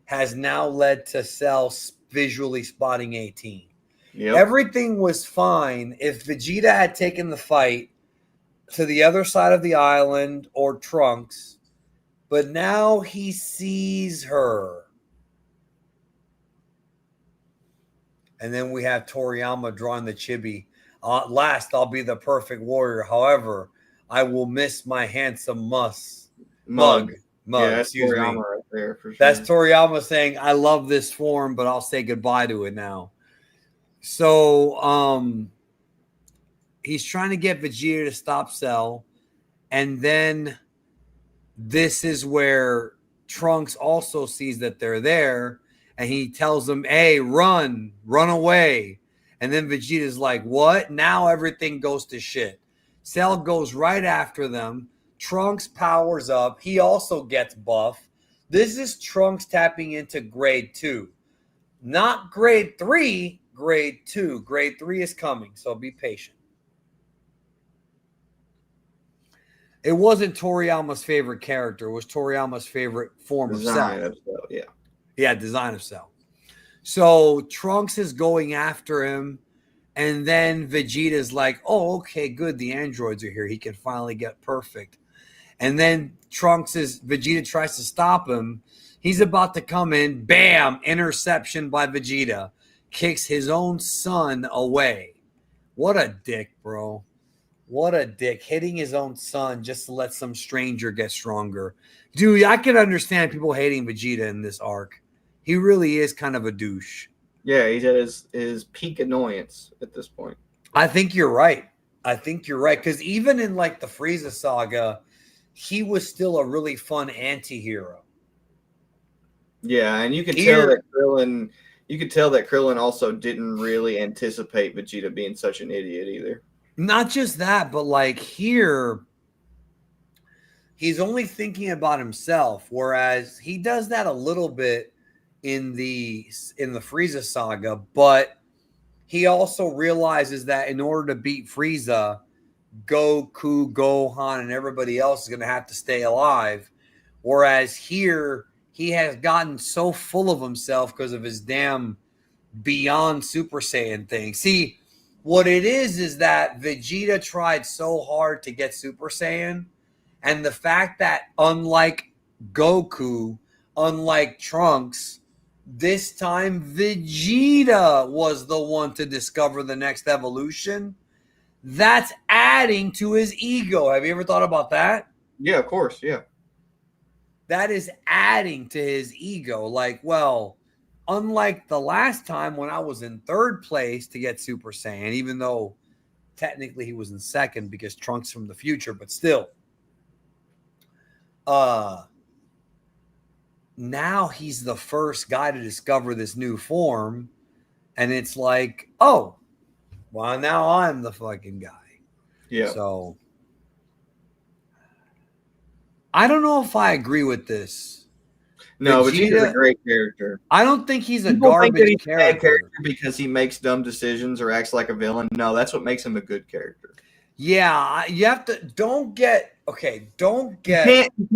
has now led to Cell visually spotting 18. Yep. Everything was fine if Vegeta had taken the fight to the other side of the island or Trunks, but now he sees her. And then we have Toriyama drawing the chibi. Last, I'll be the perfect warrior. However, I will miss my handsome mug. Yeah, that's Toriyama right there for sure. That's Toriyama saying, I love this form, but I'll say goodbye to it now. So he's trying to get Vegeta to stop Cell. And then this is where Trunks also sees that they're there. And he tells them, hey, run away. And then Vegeta's like, what? Now everything goes to shit. Cell goes right after them. Trunks powers up. He also gets buff. This is Trunks tapping into grade 2. Not grade 3, grade 2. Grade 3 is coming, so be patient. It wasn't Toriyama's favorite character. It was Toriyama's favorite form of Cell. Yeah. Yeah, design of Cell. So Trunks is going after him, and then Vegeta's like, oh, okay, good. The androids are here. He can finally get perfect. And then Vegeta tries to stop him. He's about to come in. Bam! Interception by Vegeta. Kicks his own son away. What a dick, bro. What a dick. Hitting his own son just to let some stranger get stronger. Dude, I can understand people hating Vegeta in this arc. He really is kind of a douche. Yeah, he's at his peak annoyance at this point. I think you're right. Because even in like the Frieza saga, he was still a really fun anti-hero. Yeah, and you could tell that Krillin also didn't really anticipate Vegeta being such an idiot either. Not just that, but like here, he's only thinking about himself, whereas he does that a little bit in the Frieza saga, but he also realizes that in order to beat Frieza, Goku, Gohan, and everybody else is going to have to stay alive. Whereas here, he has gotten so full of himself because of his damn beyond Super Saiyan thing. See, what it is that Vegeta tried so hard to get Super Saiyan, and the fact that unlike Goku, unlike Trunks, this time Vegeta was the one to discover the next evolution. That's adding to his ego. Have you ever thought about that? Yeah, of course. Yeah. That is adding to his ego. Like, well, unlike the last time when I was in third place to get Super Saiyan, even though technically he was in second because Trunks from the future, but still. Now he's the first guy to discover this new form. And it's like, oh, well, now I'm the fucking guy. Yeah. So I don't know if I agree with this. No, Vegeta's a great character. I don't think he's a garbage character because he makes dumb decisions or acts like a villain. No, that's what makes him a good character. Yeah, you have to You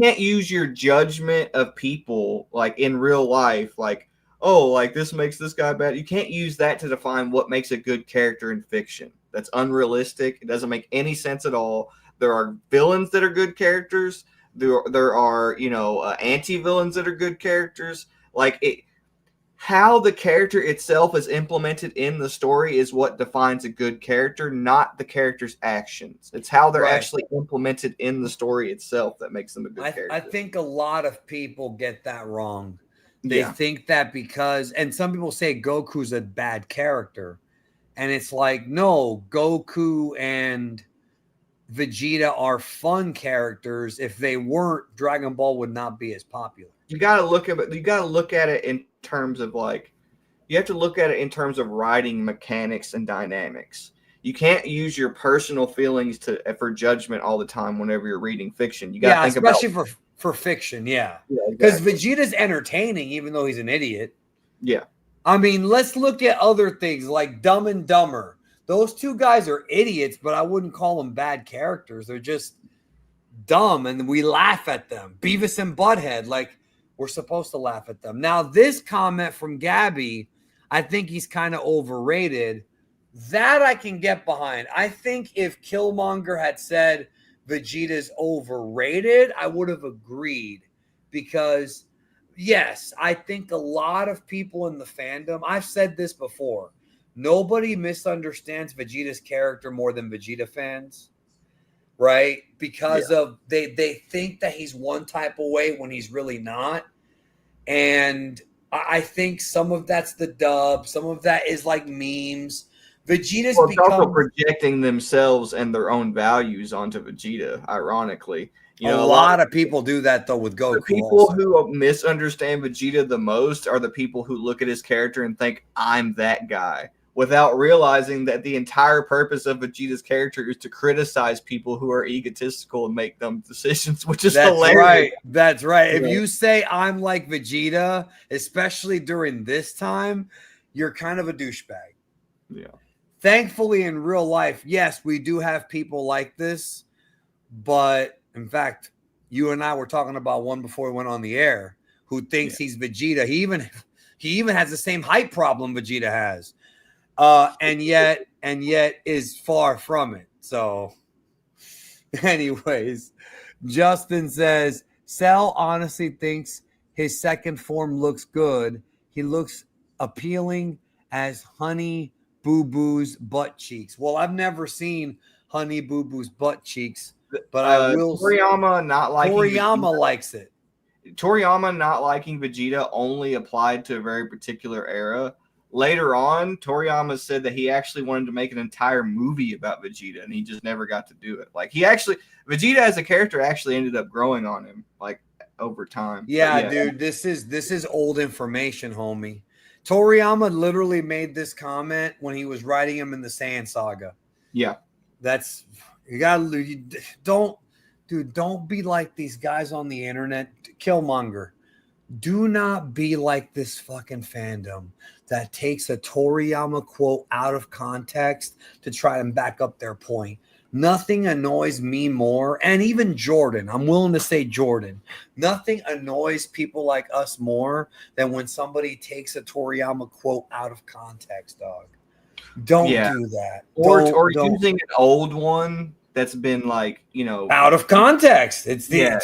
can't use your judgment of people like in real life, like, oh, like this makes this guy bad. You can't use that to define what makes a good character in fiction. That's unrealistic. It doesn't make any sense at all. There are villains that are good characters. There are, anti-villains that are good characters. How the character itself is implemented in the story is what defines a good character, not the character's actions. It's how they're actually implemented in the story itself that makes them a good character. I think a lot of people get that wrong. They think that and some people say Goku's a bad character. And it's like, no, Goku and Vegeta are fun characters. If they weren't, Dragon Ball would not be as popular. You got to look at it. You got to look at it in terms of like, you have to look at it in terms of writing mechanics and dynamics. You can't use your personal feelings for judgment all the time whenever you're reading fiction. You got to think especially about for fiction, yeah. Because Vegeta's entertaining, even though he's an idiot. Yeah. I mean, let's look at other things like Dumb and Dumber. Those two guys are idiots, but I wouldn't call them bad characters. They're just dumb, and we laugh at them. Beavis and Butthead, like, we're supposed to laugh at them. Now, this comment from Gabby, I think he's kind of overrated. That I can get behind. I think if Killmonger had said Vegeta's overrated, I would have agreed. Because, yes, I think a lot of people in the fandom, I've said this before, nobody misunderstands Vegeta's character more than Vegeta fans, right? Because of they think that he's one type of way when he's really not. And I think some of that's the dub. Some of that is like memes. Vegeta's also projecting themselves and their own values onto Vegeta, ironically. You know, a lot of people do that, though, with Goku. The people who misunderstand Vegeta the most are the people who look at his character and think, I'm that guy, without realizing that the entire purpose of Vegeta's character is to criticize people who are egotistical and make dumb decisions, which is hilarious. Right. That's right. If you say I'm like Vegeta, especially during this time, you're kind of a douchebag. Yeah. Thankfully, in real life, yes, we do have people like this. But, in fact, you and I were talking about one before we went on the air who thinks he's Vegeta. He even has the same height problem Vegeta has. And yet is far from it. So, anyways, Justin says, Cell honestly thinks his second form looks good. He looks appealing as Honey Boo Boo's butt cheeks. Well, I've never seen Honey Boo Boo's butt cheeks, but I will. Toriyama not liking Toriyama likes it. Toriyama not liking Vegeta only applied to a very particular era. Later on, Toriyama said that he actually wanted to make an entire movie about Vegeta, and he just never got to do it. Like Vegeta as a character actually ended up growing on him, like over time. Yeah, dude, this is old information, homie. Toriyama literally made this comment when he was writing him in the Saiyan Saga. Yeah, don't be like these guys on the internet. Killmonger. Do not be like this fucking fandom that takes a Toriyama quote out of context to try and back up their point. Nothing annoys me more, and even Jordan, I'm willing to say Jordan, nothing annoys people like us more than when somebody takes a Toriyama quote out of context, dog. Don't do that. Or using an old one that's been like, out of context. It's the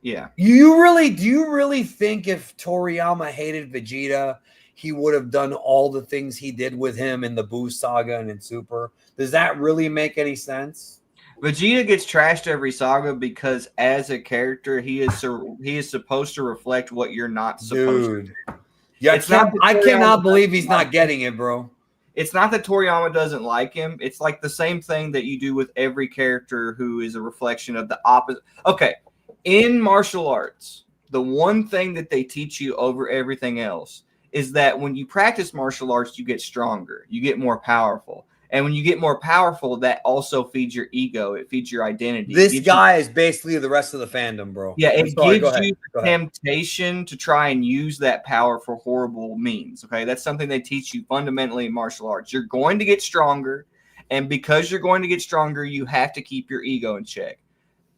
Do you really think if Toriyama hated Vegeta, he would have done all the things he did with him in the Buu saga and in Super? Does that really make any sense? Vegeta gets trashed every saga because as a character, he is supposed to reflect what you're not supposed to. Yeah, I cannot believe he's not getting it, bro. It's not that Toriyama doesn't like him. It's like the same thing that you do with every character who is a reflection of the opposite. Okay. In martial arts, the one thing that they teach you over everything else is that when you practice martial arts, you get stronger, you get more powerful. And when you get more powerful, that also feeds your ego. It feeds your identity. This guy is basically the rest of the fandom, bro. Yeah, it gives you the temptation to try and use that power for horrible means. Okay, that's something they teach you fundamentally in martial arts. You're going to get stronger. And because you're going to get stronger, you have to keep your ego in check.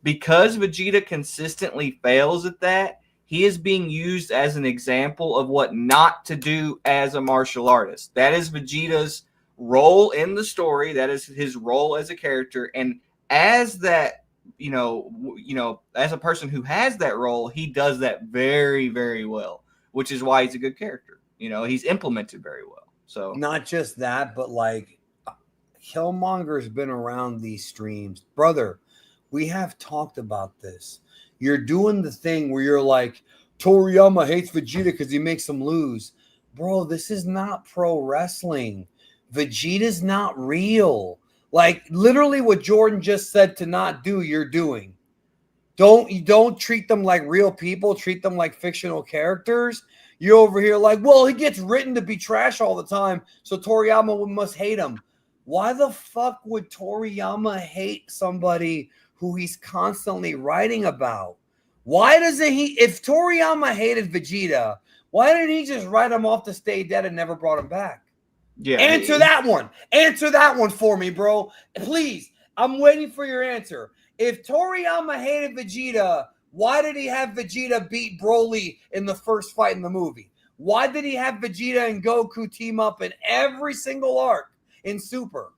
Because Vegeta consistently fails at that, he is being used as an example of what not to do as a martial artist. That is Vegeta's role in the story. That is his role as a character. And as that, as a person who has that role, he does that very, very well, which is why he's a good character. He's implemented very well. So not just that, but like Killmonger's been around these streams, brother. We have talked about this. You're doing the thing where you're like, Toriyama hates Vegeta because he makes him lose. Bro, this is not pro wrestling. Vegeta's not real. Like literally what Jordan just said to not do, you're doing. Don't treat them like real people, treat them like fictional characters. You're over here like, well, he gets written to be trash all the time, so Toriyama must hate him. Why the fuck would Toriyama hate somebody who he's constantly writing about? Why doesn't he? If Toriyama hated Vegeta, why didn't he just write him off to stay dead and never brought him back? Yeah. Answer that one. Answer that one for me, bro. Please. I'm waiting for your answer. If Toriyama hated Vegeta, why did he have Vegeta beat Broly in the first fight in the movie? Why did he have Vegeta and Goku team up in every single arc in Super?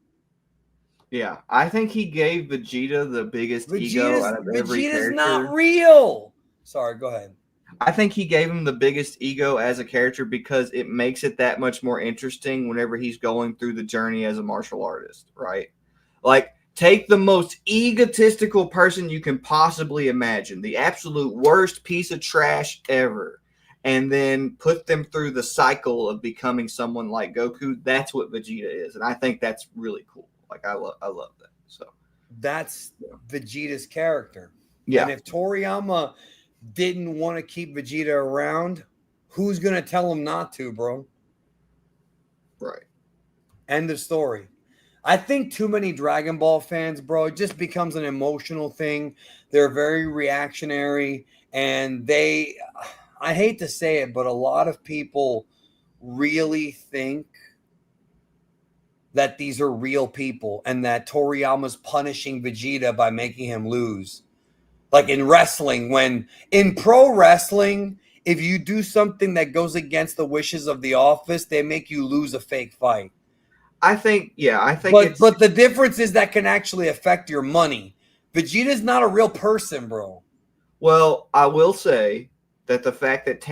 Yeah, I think he gave Vegeta the biggest ego out of every character. Vegeta's not real. Sorry, go ahead. I think he gave him the biggest ego as a character because it makes it that much more interesting whenever he's going through the journey as a martial artist, right? Like, take the most egotistical person you can possibly imagine, the absolute worst piece of trash ever, and then put them through the cycle of becoming someone like Goku. That's what Vegeta is, and I think that's really cool. Like, I love that. So that's Vegeta's character. Yeah. And if Toriyama didn't want to keep Vegeta around, who's going to tell him not to, bro? Right. End of story. I think too many Dragon Ball fans, bro, it just becomes an emotional thing. They're very reactionary, and I hate to say it, but a lot of people really think that these are real people and that Toriyama's punishing Vegeta by making him lose. Like in wrestling, when in pro wrestling, if you do something that goes against the wishes of the office, they make you lose a fake fight. I think. But the difference is that can actually affect your money. Vegeta's not a real person, bro. Well, I will say that the fact that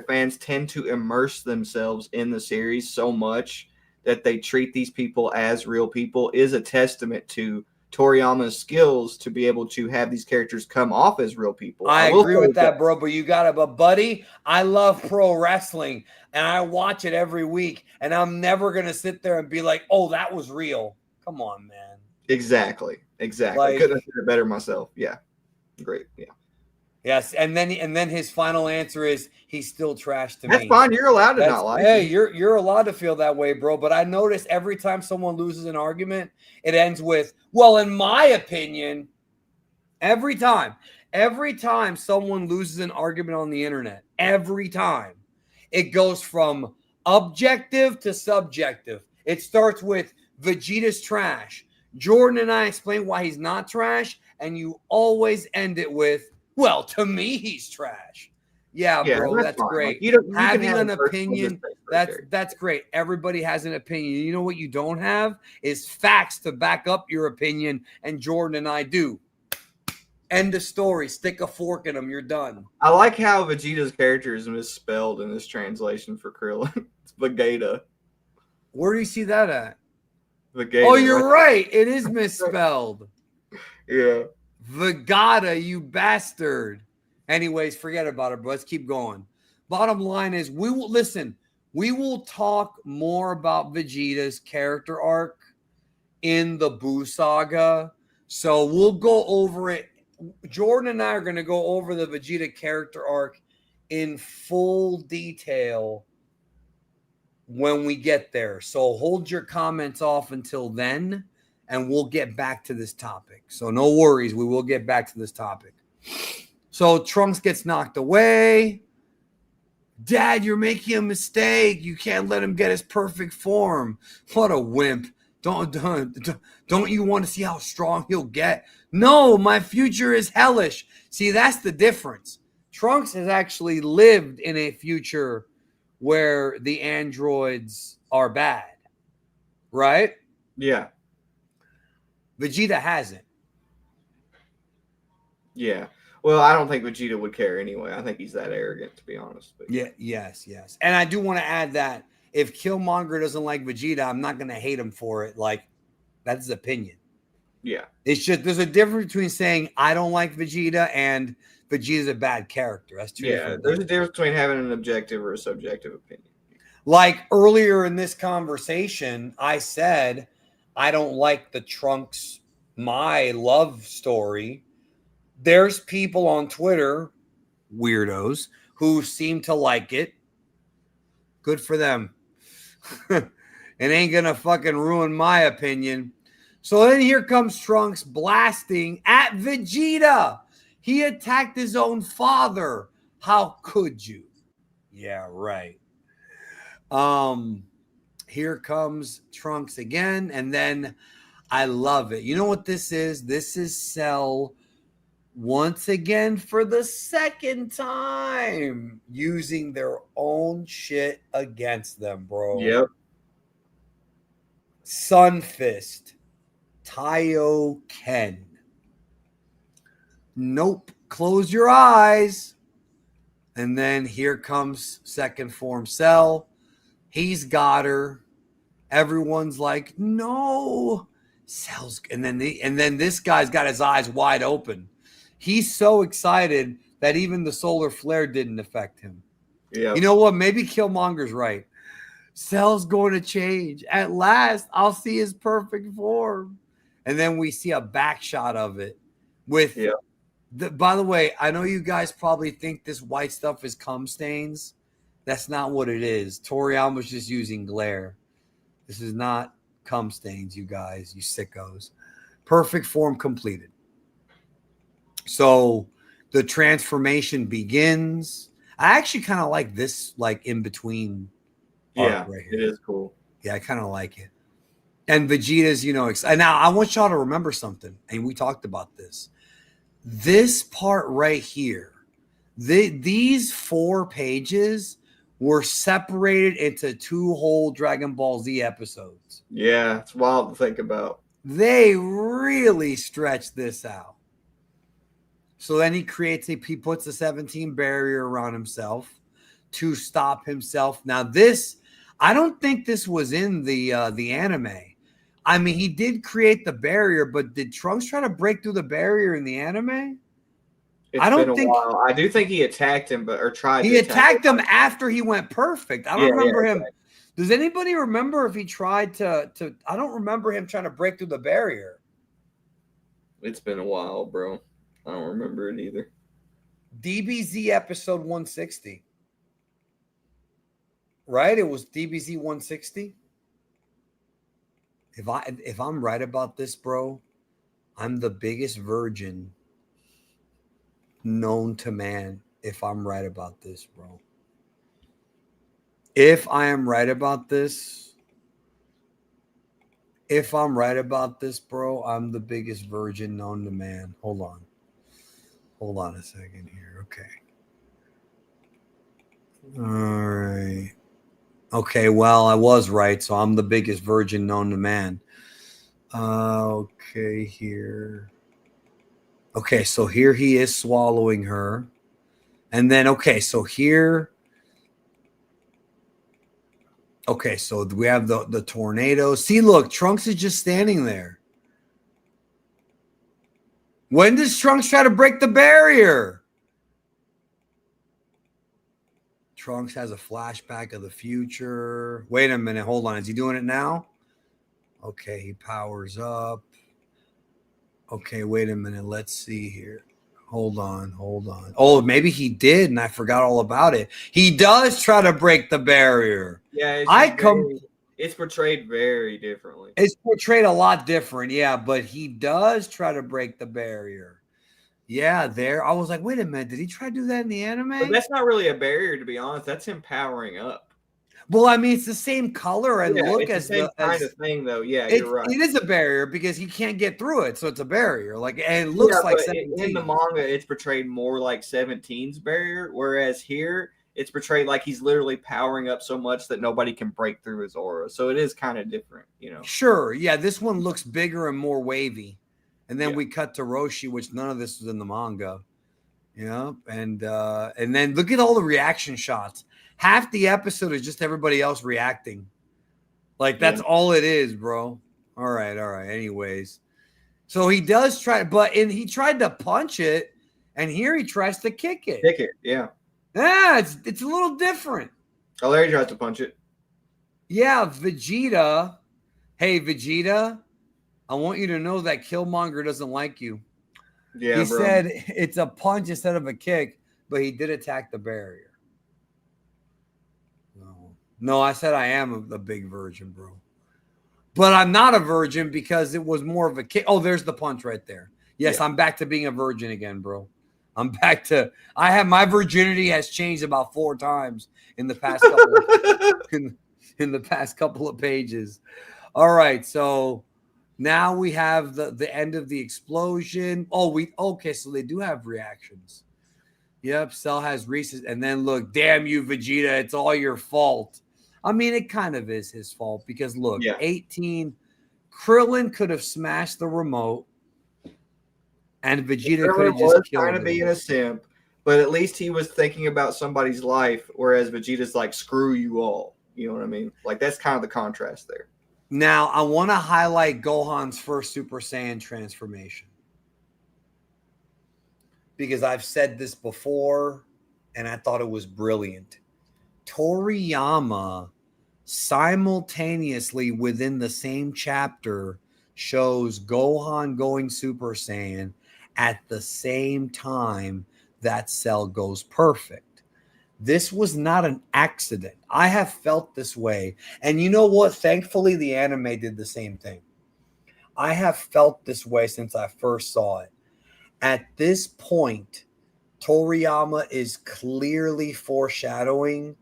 fans tend to immerse themselves in the series so much that they treat these people as real people is a testament to Toriyama's skills to be able to have these characters come off as real people. I agree with that, bro. But buddy, I love pro wrestling and I watch it every week, and I'm never gonna sit there and be like, "Oh, that was real." Come on, man. Exactly. Like, couldn't have said it better myself. Yeah, great. Yeah. Yes, and then his final answer is he's still trash to me. That's fine. You're allowed to not like. Hey, you're allowed to feel that way, bro. But I notice every time someone loses an argument, it ends with, "Well, in my opinion." Every time someone loses an argument on the internet, every time it goes from objective to subjective. It starts with Vegeta's trash. Jordan and I explain why he's not trash, and you always end it with, "Well, to me, he's trash." Yeah, bro, that's great. Like, having an opinion, that's great. Everybody has an opinion. You know what you don't have is facts to back up your opinion, and Jordan and I do. End of story. Stick a fork in them. You're done. I like how Vegeta's character is misspelled in this translation for Krillin. It's Vegeta. Where do you see that at? Vegeta. Oh, you're right. It is misspelled. Yeah. Vegeta, you bastard. Anyways, forget about it, bro. Let's keep going. Bottom line is, we will talk more about Vegeta's character arc in the Buu Saga. So we'll go over it. Jordan and I are going to go over the Vegeta character arc in full detail when we get there. So hold your comments off until then, and we'll get back to this topic. So no worries, we will get back to this topic. So Trunks gets knocked away. Dad, you're making a mistake. You can't let him get his perfect form. What a wimp. Don't you want to see how strong he'll get? No, my future is hellish. See, that's the difference. Trunks has actually lived in a future where the androids are bad, right? Yeah. Vegeta hasn't. Yeah. Well, I don't think Vegeta would care anyway. I think he's that arrogant, to be honest. But yeah, yes. And I do want to add that if Killmonger doesn't like Vegeta, I'm not going to hate him for it. Like, that's his opinion. Yeah. It's just, there's a difference between saying I don't like Vegeta and Vegeta's a bad character. That's two different there's things. a difference between having an objective or a subjective opinion. Like earlier in this conversation, I said I don't like the Trunks my love story. There's people on Twitter, weirdos, who seem to like it. Good for them. It ain't gonna fucking ruin my opinion. So then here comes Trunks blasting at Vegeta. He attacked his own father. How could you? Yeah, right. Um, Here comes Trunks again, and then I love it. You know what this is? This is Cell once again for the second time using their own shit against them, bro. Yep. Sunfist, Ken. Nope. Close your eyes. And then here comes second form Cell. He's got her. Everyone's like, no. Cell's, and then this guy's got his eyes wide open. He's so excited that even the solar flare didn't affect him. Yeah. You know what? Maybe Killmonger's right. Cell's going to change. At last, I'll see his perfect form. And then we see a back shot of it with by the way, I know you guys probably think this white stuff is cum stains. That's not what it is. Toriyama's just using glare. This is not cum stains, you guys, you sickos. Perfect form completed. So the transformation begins. I actually kind of like this, like in between. Yeah, right here. It is cool. Yeah, I kind of like it. And Vegeta's, and now I want y'all to remember something, and we talked about this. This part right here, these 4 pages were separated into 2 whole Dragon Ball Z episodes. Yeah, it's wild to think about. They really stretched this out. So then he puts a 17 barrier around himself to stop himself. Now this, I don't think this was in the anime. I mean, he did create the barrier, but did Trunks try to break through the barrier in the anime? It's been a while. I do think he attacked him, tried. He attacked him after he went perfect. I don't remember him. Exactly. Does anybody remember if he tried to? I don't remember him trying to break through the barrier. It's been a while, bro. I don't remember it either. DBZ episode 160. Right? It was DBZ 160. If I'm right about this, bro, I'm the biggest virgin known to man. If I'm right about this, bro. If I am right about this, bro, I'm the biggest virgin known to man. Hold on a second here. Okay. All right. Okay, well, I was right, so I'm the biggest virgin known to man. Okay, here. Okay, so here he is swallowing her. And then, okay, so here. Okay, so we have the tornado. See, look, Trunks is just standing there. When does Trunks try to break the barrier? Trunks has a flashback of the future. Wait a minute. Hold on. Is he doing it now? Okay, he powers up. Okay, wait a minute. Let's see here. Hold on. Oh, maybe he did, and I forgot all about it. He does try to break the barrier. Yeah, it's portrayed very differently. It's portrayed a lot different, yeah, but he does try to break the barrier. Yeah, there. I was like, wait a minute. Did he try to do that in the anime? But that's not really a barrier, to be honest. That's him powering up. Well, I mean, it's the same color and look as the same kind of thing, though. Yeah, you're right. It is a barrier because he can't get through it, so it's a barrier. And it looks like 17. In the manga, it's portrayed more like 17's barrier, whereas here it's portrayed like he's literally powering up so much that nobody can break through his aura. So it is kind of different, Sure, yeah. This one looks bigger and more wavy. And then we cut to Roshi, which none of this was in the manga. Yeah. And then look at all the reaction shots. Half the episode is just everybody else reacting. Like, that's all it is, bro. All right. Anyways. So he does try, and he tried to punch it, and here he tries to kick it. Kick it, yeah. Yeah, it's a little different. Oh, there he tries to punch it. Yeah, Vegeta Hey, Vegeta, I want you to know that Killmonger doesn't like you. Yeah, He bro. said it's a punch instead of a kick, but he did attack the barrier. No, I said I am a big virgin, bro. But I'm not a virgin because it was more of a kick. Oh, there's the punch right there. Yes, Yeah. I'm back to being a virgin again, bro. I'm back to. I have my virginity has changed about 4 times in the past couple of in the past couple of pages. All right, so now we have the end of the explosion. Oh, we okay, so they do have reactions. Yep, Cell has Reese's, and then look, damn you, Vegeta, it's all your fault. I mean, it kind of is his fault because look, Yeah. 18, Krillin could have smashed the remote, and Vegeta could Krillin have was just killed kind of being him. a simp, but at least he was thinking about somebody's life, whereas Vegeta's like, screw you all. You know what I mean? Like, that's kind of the contrast there. Now, I want to highlight Gohan's first Super Saiyan transformation because I've said this before, and I thought it was brilliant. Toriyama simultaneously within the same chapter shows Gohan going Super Saiyan at the same time that Cell goes perfect. This was not an accident. I have felt this way. And you know what? Thankfully, the anime did the same thing. I have felt this way since I first saw it. At this point, Toriyama is clearly foreshadowing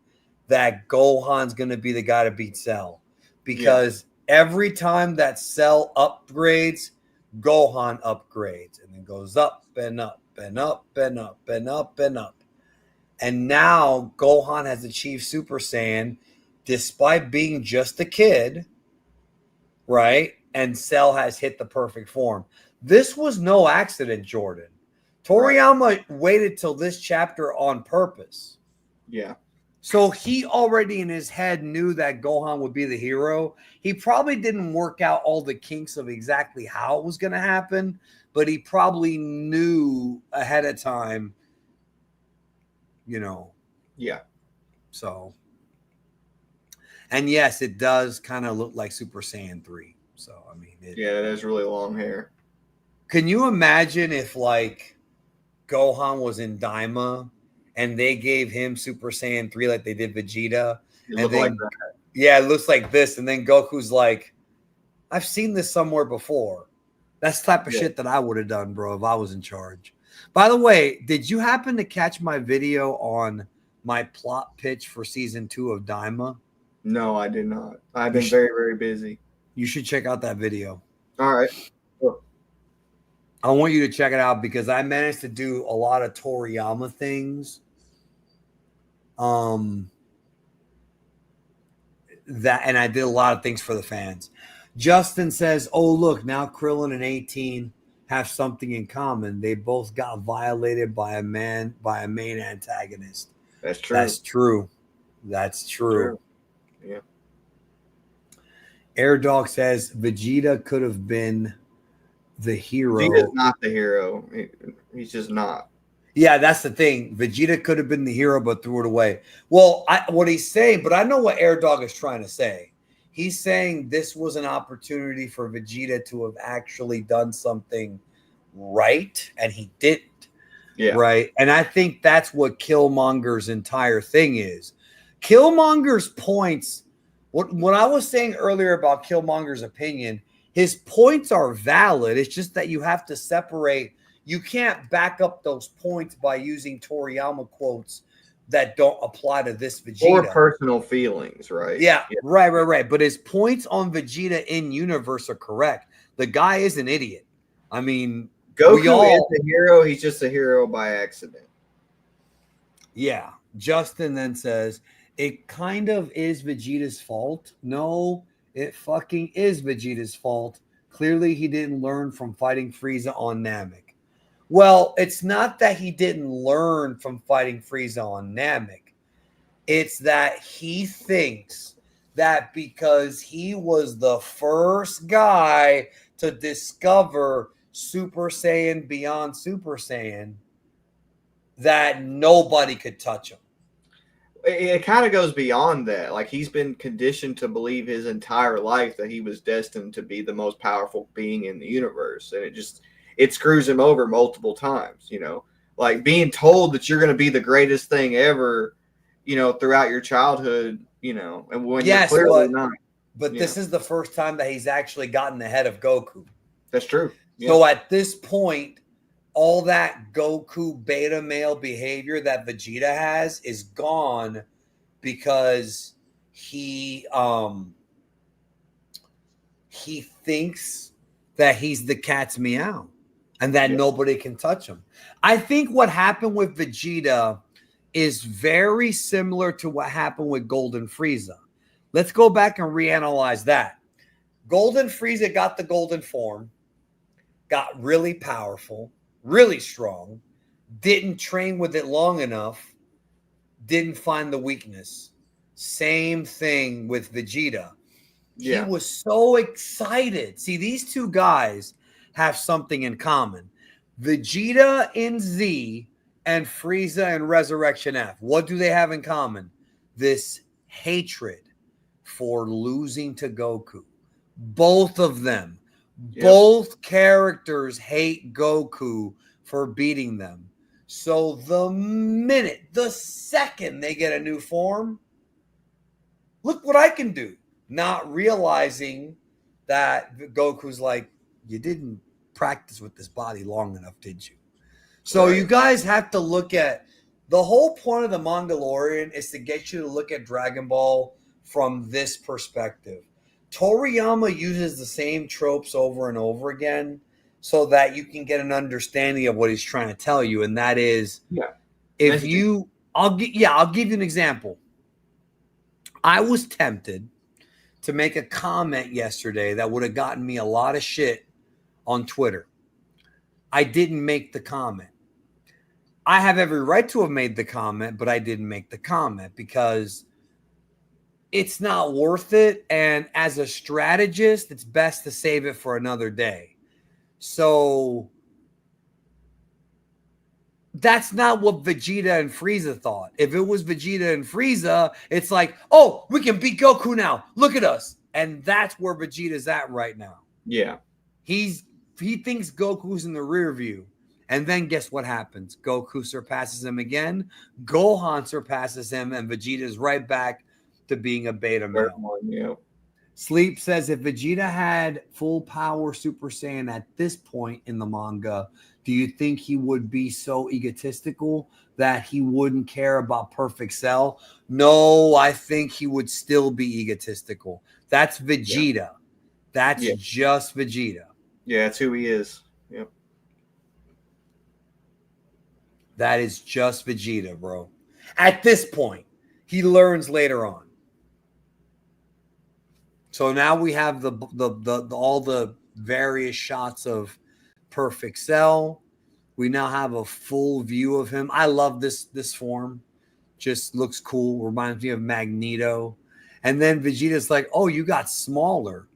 that Gohan's going to be the guy to beat Cell because every time that Cell upgrades, Gohan upgrades and then goes up and up and up and up and up and up. And now Gohan has achieved Super Saiyan despite being just a kid, right? And Cell has hit the perfect form. This was no accident, Jordan. Toriyama waited till this chapter on purpose. Yeah. So he already in his head knew that Gohan would be the hero. He probably didn't work out all the kinks of exactly how it was going to happen, but he probably knew ahead of time, you know. Yeah. So, and yes, it does kind of look like Super Saiyan 3. So, I mean, Yeah, it has really long hair. Can you imagine if like Gohan was in Daima and they gave him Super Saiyan 3 like they did Vegeta? It And looked then, like that. yeah, it looks like this. And then Goku's like, I've seen this somewhere before. That's the type of shit that I would have done, bro, if I was in charge. By the way, did you happen to catch my video on my plot pitch for season 2 of Daima? No, I did not. I've been very, very busy. You should check out that video. All right. Cool. I want you to check it out because I managed to do a lot of Toriyama things. That and I did a lot of things for the fans. Justin says, "Oh look, now Krillin and 18 have something in common. They both got violated by a main antagonist." That's true. That's true. That's true. Yeah. Air Dog says Vegeta could have been the hero. Vegeta's not the hero. He's just not. Yeah, that's the thing. Vegeta could have been the hero, but threw it away. Well, what he's saying, but I know what Air Dog is trying to say. He's saying this was an opportunity for Vegeta to have actually done something right, and he didn't. Yeah. Right. And I think that's what Killmonger's entire thing is. Killmonger's points, what I was saying earlier about Killmonger's opinion, his points are valid. It's just that you have to separate. You can't back up those points by using Toriyama quotes that don't apply to this Vegeta. Or personal feelings, right? Yeah, right. But his points on Vegeta in universe are correct. The guy is an idiot. I mean, Goku is the hero. He's just a hero by accident. Yeah. Justin then says, it kind of is Vegeta's fault. No, it fucking is Vegeta's fault. Clearly, he didn't learn from fighting Frieza on Namek. Well, it's not that he didn't learn from fighting Frieza on Namek. It's that he thinks that because he was the first guy to discover Super Saiyan beyond Super Saiyan, that nobody could touch him. it kind of goes beyond that. Like, he's been conditioned to believe his entire life that he was destined to be the most powerful being in the universe, and it screws him over multiple times. Like being told that you're going to be the greatest thing ever, throughout your childhood, and when you're Yes, clearly not. but this is the first time that he's actually gotten ahead of Goku. That's true. Yeah. So at this point, all that Goku beta male behavior that Vegeta has is gone because he thinks that he's the cat's meow and that nobody can touch him. I think what happened with Vegeta is very similar to what happened with Golden Frieza. Let's go back and reanalyze that. Golden Frieza got the golden form, got really powerful, really strong, didn't train with it long enough, didn't find the weakness. Same thing with Vegeta. He was so excited. See, these two guys have something in common. Vegeta in Z and Frieza in Resurrection F. What do they have in common? This hatred for losing to Goku. Both of them. Both characters hate Goku for beating them. So the second they get a new form, look what I can do. Not realizing that Goku's like, you didn't practice with this body long enough, did you? So you guys have to look at the whole point of the Mangalorian is to get you to look at Dragon Ball from this perspective. Toriyama uses the same tropes over and over again so that you can get an understanding of what he's trying to tell you. And that is, I'll give you an example. I was tempted to make a comment yesterday that would have gotten me a lot of shit on Twitter. I didn't make the comment. I have every right to have made the comment, but I didn't make the comment because it's not worth it. And as a strategist, it's best to save it for another day. So that's not what Vegeta and Frieza thought. If it was Vegeta and Frieza, it's like, oh, we can beat Goku now. Look at us. And that's where Vegeta's at right now. Yeah. He thinks Goku's in the rear view. And then guess what happens? Goku surpasses him again. Gohan surpasses him. And Vegeta's right back to being a beta male. Yeah. Sleep says, if Vegeta had full power Super Saiyan at this point in the manga, do you think he would be so egotistical that he wouldn't care about Perfect Cell? No, I think he would still be egotistical. That's Vegeta. Yeah. That's just Vegeta. Yeah, that's who he is. Yep. That is just Vegeta, bro. At this point, he learns later on. So now we have the all the various shots of Perfect Cell. We now have a full view of him. I love this form. Just looks cool. Reminds me of Magneto. And then Vegeta's like, oh, you got smaller,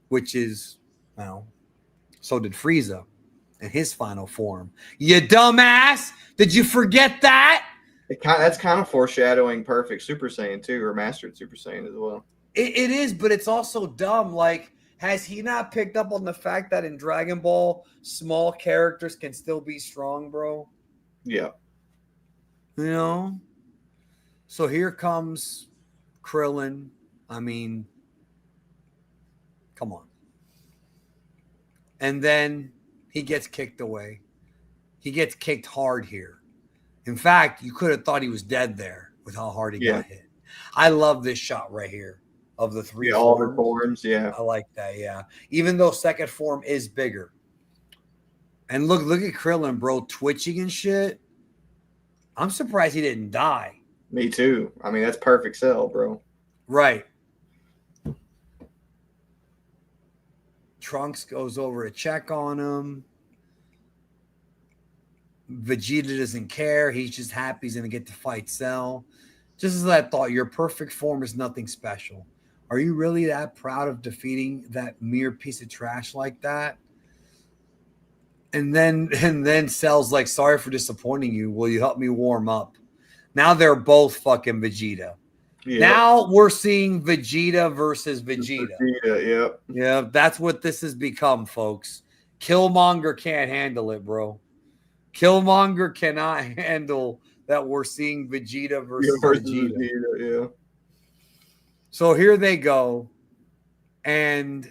which is, well, so did Frieza in his final form. You dumbass. Did you forget that? That's kind of foreshadowing Perfect Super Saiyan too, or Mastered Super Saiyan as well. It is, but it's also dumb. Like, has he not picked up on the fact that in Dragon Ball, small characters can still be strong, bro? Yeah. You know? So here comes Krillin. I mean, come on. And then he gets kicked away. He gets kicked hard here. In fact, you could have thought he was dead there with how hard he got hit. I love this shot right here. Of the three forms. All the forms, yeah. I like that, yeah. Even though second form is bigger. And look at Krillin, bro, twitching and shit. I'm surprised he didn't die. Me too. I mean, that's Perfect Cell, bro. Right. Trunks goes over to check on him. Vegeta doesn't care. He's just happy he's going to get to fight Cell. Just as I thought, your perfect form is nothing special. Are you really that proud of defeating that mere piece of trash like that? And then Cell's like, sorry for disappointing you. Will you help me warm up? Now they're both fucking Vegeta. Yep. Now we're seeing Vegeta versus Vegeta. Yep. Yeah, that's what this has become, folks. Killmonger can't handle it, bro. Killmonger cannot handle that we're seeing Vegeta versus Vegeta. Yeah. So here they go. And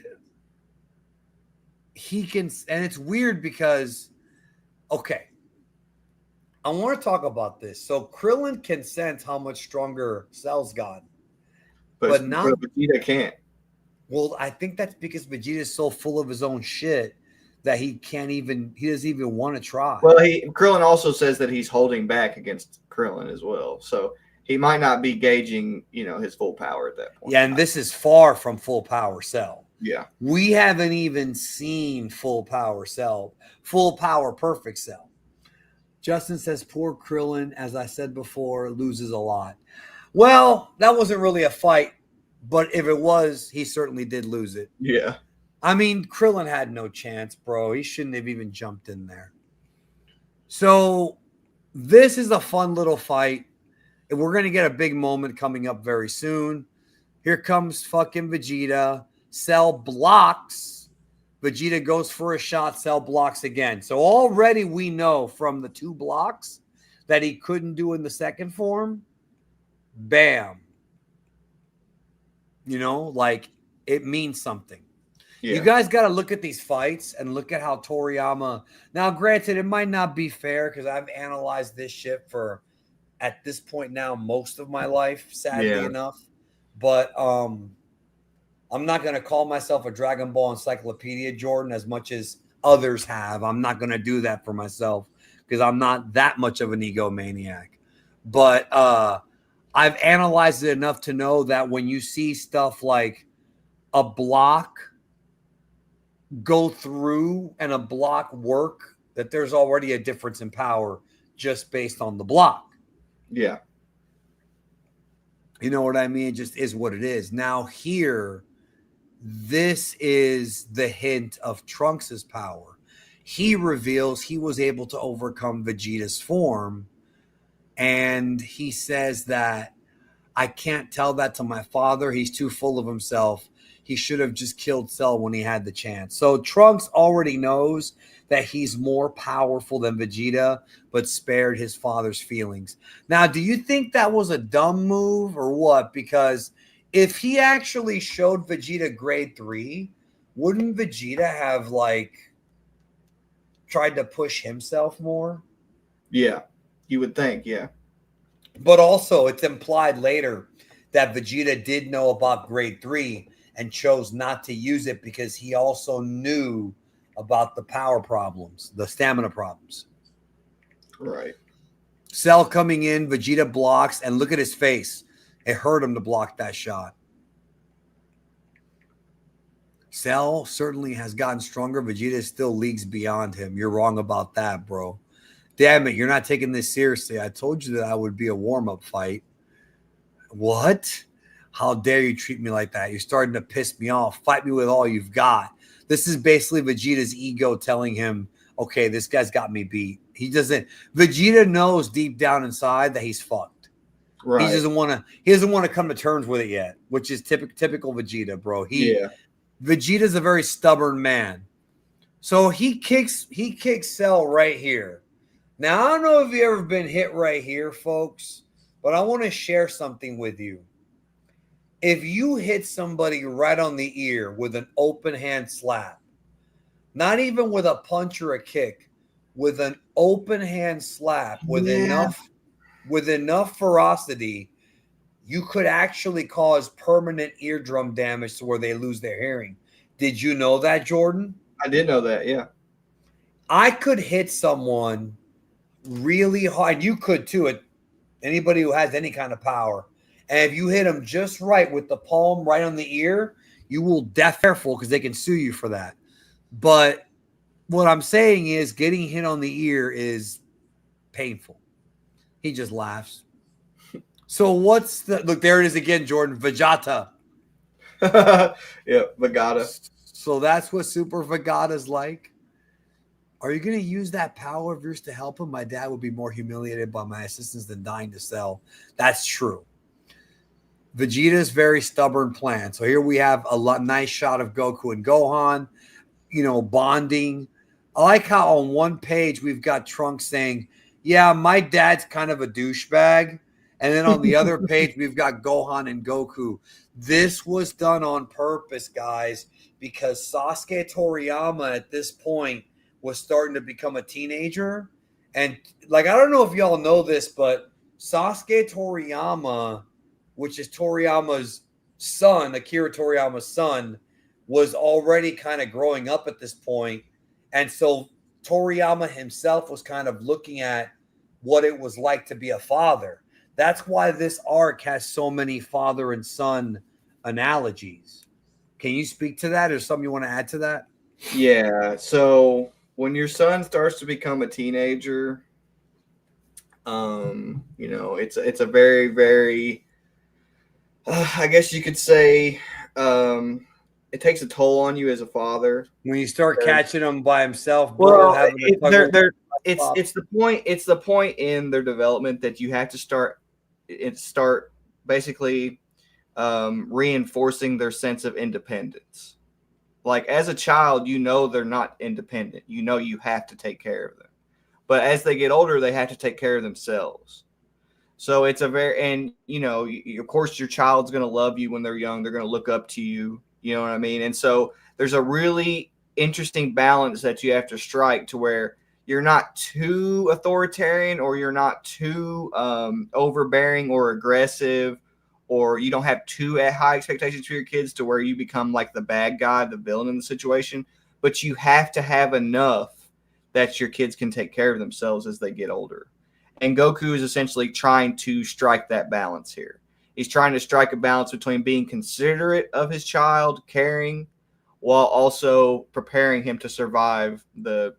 he can, and it's weird because, okay, I want to talk about this. So Krillin can sense how much stronger Cell's gotten, but not Vegeta can't. Well, I think that's because Vegeta is so full of his own shit that he doesn't even want to try. Well, Krillin also says that he's holding back against Krillin as well. So he might not be gauging, his full power at that point. Yeah, and this is far from full power Cell. Yeah. We haven't even seen full power Cell, full power perfect Cell. Justin says, poor Krillin, as I said before, loses a lot. Well, that wasn't really a fight, but if it was, he certainly did lose it. Yeah. I mean, Krillin had no chance, bro. He shouldn't have even jumped in there. So this is a fun little fight. And we're going to get a big moment coming up very soon. Here comes fucking Vegeta. Cell blocks. Vegeta goes for a shot. Cell blocks again. So already we know from the 2 blocks that he couldn't do in the second form. Bam. Like it means something. Yeah. You guys got to look at these fights and look at how Toriyama. Now, granted, it might not be fair because I've analyzed this shit for, at this point now, most of my life, sadly enough. But I'm not going to call myself a Dragon Ball encyclopedia, Jordan, as much as others have. I'm not going to do that for myself because I'm not that much of an egomaniac. But I've analyzed it enough to know that when you see stuff like a block go through and a block work, that there's already a difference in power just based on the block. Yeah. You know what I mean? It just is what it is. Now here, this is the hint of Trunks' power. He reveals he was able to overcome Vegeta's form, and he says that I can't tell that to my father. He's too full of himself. He should have just killed Cell when he had the chance. So Trunks already knows that he's more powerful than Vegeta, but spared his father's feelings. Now, do you think that was a dumb move or what? Because if he actually showed Vegeta grade 3, wouldn't Vegeta have tried to push himself more? Yeah, you would think, yeah. But also it's implied later that Vegeta did know about grade 3 and chose not to use it because he also knew about the power problems, the stamina problems. Right. Cell coming in, Vegeta blocks, and look at his face. It hurt him to block that shot. Cell certainly has gotten stronger. Vegeta is still leagues beyond him. You're wrong about that, bro. Damn it, you're not taking this seriously. I told you that I would be a warm-up fight. What? How dare you treat me like that? You're starting to piss me off. Fight me with all you've got. This is basically Vegeta's ego telling him, okay, this guy's got me beat. Vegeta knows deep down inside that he's fucked. Right. He doesn't want to come to terms with it yet, which is typical Vegeta, bro. Vegeta's a very stubborn man. So he kicks Cell right here. Now, I don't know if you've ever been hit right here, folks, but I want to share something with you. If you hit somebody right on the ear with an open hand slap, not even with a punch or a kick, with an open hand slap with enough ferocity, you could actually cause permanent eardrum damage to where they lose their hearing. Did you know that, Jordan? I did know that, yeah. I could hit someone really hard. You could too. Anybody who has any kind of power. And if you hit them just right with the palm right on the ear, you will careful because they can sue you for that. But what I'm saying is getting hit on the ear is painful. He just laughs. So look, there it is again, Jordan. Vegeta. Yeah, Vegeta. So that's what Super Vegeta's like. Are you going to use that power of yours to help him? My dad would be more humiliated by my assistance than dying to Cell. That's true. Vegeta's very stubborn plan. So here we have a nice shot of Goku and Gohan, bonding. I like how on one page we've got Trunks saying, yeah, my dad's kind of a douchebag. And then on the other page, we've got Gohan and Goku. This was done on purpose, guys, because Sasuke Toriyama at this point was starting to become a teenager. And I don't know if y'all know this, but Sasuke Toriyama, which is Toriyama's son, Akira Toriyama's son, was already kind of growing up at this point. And so Toriyama himself was kind of looking at what it was like to be a father. That's why this arc has so many father and son analogies. Can you speak to that, or something you want to add to that? Yeah. So when your son starts to become a teenager, it's a very, very, I guess you could say, it takes a toll on you as a father when you start catching him by himself. It's the point in their development that you have to start basically reinforcing their sense of independence. Like as a child, they're not independent. You have to take care of them. But as they get older, they have to take care of themselves. So it's of course, your child's going to love you when they're young. They're going to look up to you. You know what I mean? And so there's a really interesting balance that you have to strike to where you're not too authoritarian or you're not too overbearing or aggressive, or you don't have too high expectations for your kids to where you become like the bad guy, the villain in the situation. But you have to have enough that your kids can take care of themselves as they get older. And Goku is essentially trying to strike that balance here. He's trying to strike a balance between being considerate of his child, caring, while also preparing him to survive the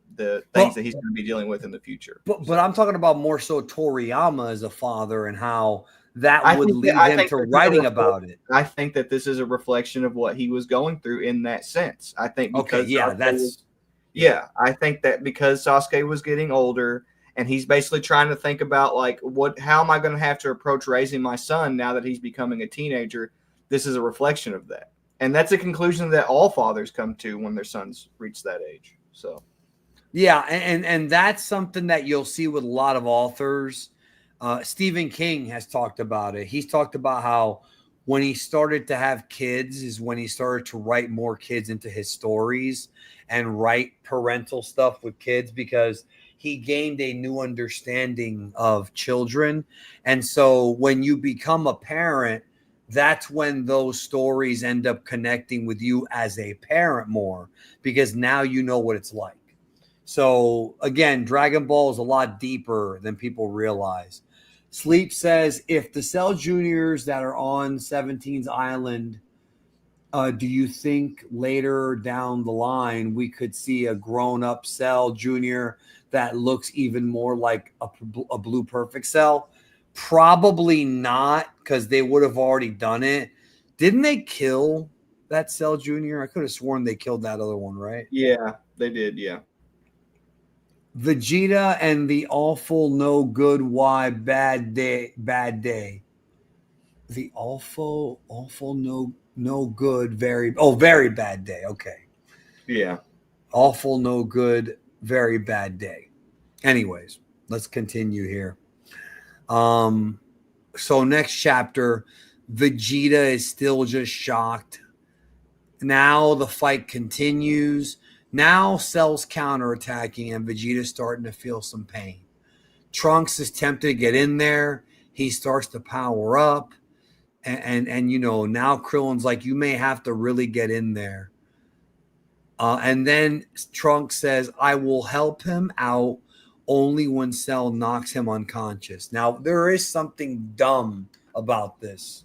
things that he's going to be dealing with in the future. But I'm talking about more so Toriyama as a father and how that would lead him to writing about it. I think that this is a reflection of what he was going through in that sense. I think because I think that because Sasuke was getting older and he's basically trying to think about how am I going to have to approach raising my son now that he's becoming a teenager? This is a reflection of that. And that's a conclusion that all fathers come to when their sons reach that age. So, yeah, and that's something that you'll see with a lot of authors. Stephen King has talked about it. He's talked about how when he started to have kids is when he started to write more kids into his stories and write parental stuff with kids because he gained a new understanding of children. And so when you become a parent, that's when those stories end up connecting with you as a parent more, because now you know what it's like. So again, Dragon Ball is a lot deeper than people realize. Sleep says, if the Cell Juniors that are on 17's island, do you think later down the line we could see a grown-up Cell Junior that looks even more like a Blue Perfect Cell? Probably not, because they would have already done it. Didn't they kill that Cell Junior? I could have sworn they killed that other one, right? Yeah, they did, yeah. Vegeta and the awful no good why bad day. The awful no good very bad day. Okay. Yeah. Awful no good very bad day. Anyways, let's continue here. So next chapter, Vegeta is still just shocked. Now the fight continues. Now Cell's counterattacking and Vegeta's starting to feel some pain. Trunks is tempted to get in there. He starts to power up. And now Krillin's like, you may have to really get in there. And then Trunks says, I will help him out only when Cell knocks him unconscious. Now, there is something dumb about this.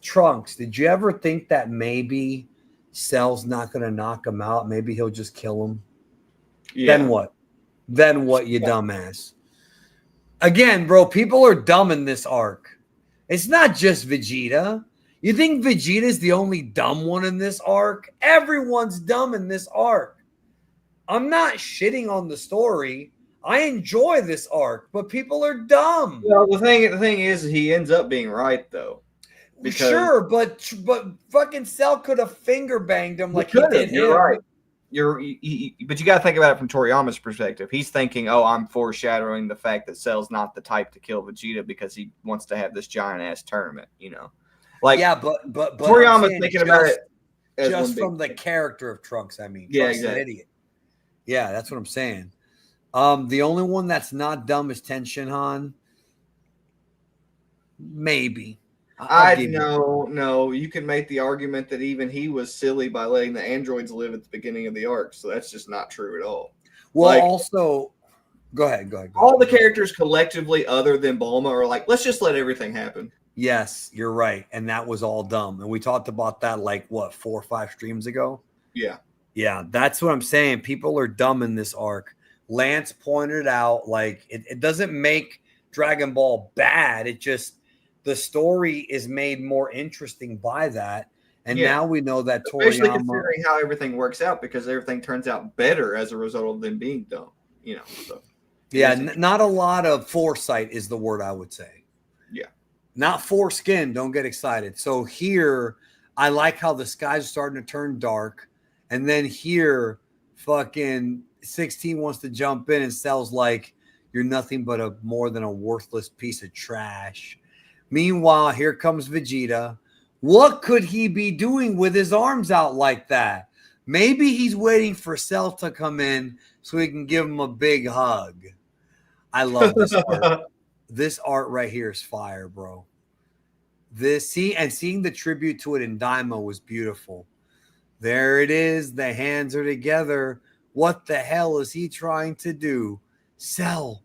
Trunks, did you ever think that maybe Cell's not going to knock him out? Maybe he'll just kill him? Yeah. Then what, you dumbass? Again, bro, people are dumb in this arc. It's not just Vegeta. You think Vegeta's the only dumb one in this arc? Everyone's dumb in this arc. I'm not shitting on the story. I enjoy this arc, but people are dumb. Well, the thing is, he ends up being right though, because Sure, but fucking Cell could have finger banged him he like he could have. did You're him. right. But you got to think about it from Toriyama's perspective. He's thinking, "Oh, I'm foreshadowing the fact that Cell's not the type to kill Vegeta because he wants to have this giant ass tournament." You know, like Yeah, but I'm Toriyama's saying thinking about it as one just big from the thing. character of Trunks. I mean, Yeah, Trunks is an exactly. idiot. Yeah, that's what I'm saying. The only one that's not dumb is Ten Shinhan. Maybe. I'll give you. No. You can make the argument that even he was silly by letting the androids live at the beginning of the arc. So that's just not true at all. Well, Like, also, go ahead. all the characters collectively, other than Bulma, are like, let's just let everything happen. Yes, you're right. And that was all dumb. And we talked about that like what, 4 or 5 streams ago? Yeah. Yeah, that's what I'm saying. People are dumb in this arc. Lance pointed out, like, it doesn't make Dragon Ball bad. It just, the story is made more interesting by that. And Yeah. now we know that Especially Toriyama, considering how everything works out, because everything turns out better as a result of them being dumb. You know, so yeah, not a lot of foresight is the word I would say. Yeah. Not foreskin. Don't get excited. So here, I like how the skies are starting to turn dark. And then here, fucking 16 wants to jump in and Cell's like, you're nothing but a more than a worthless piece of trash. Meanwhile, here comes Vegeta. What could he be doing with his arms out like that? Maybe he's waiting for Cell to come in so he can give him a big hug. I love this art. This art right here is fire, bro. Seeing the tribute to it in Daima was beautiful. There it is. The hands are together. What the hell is he trying to do? Cell,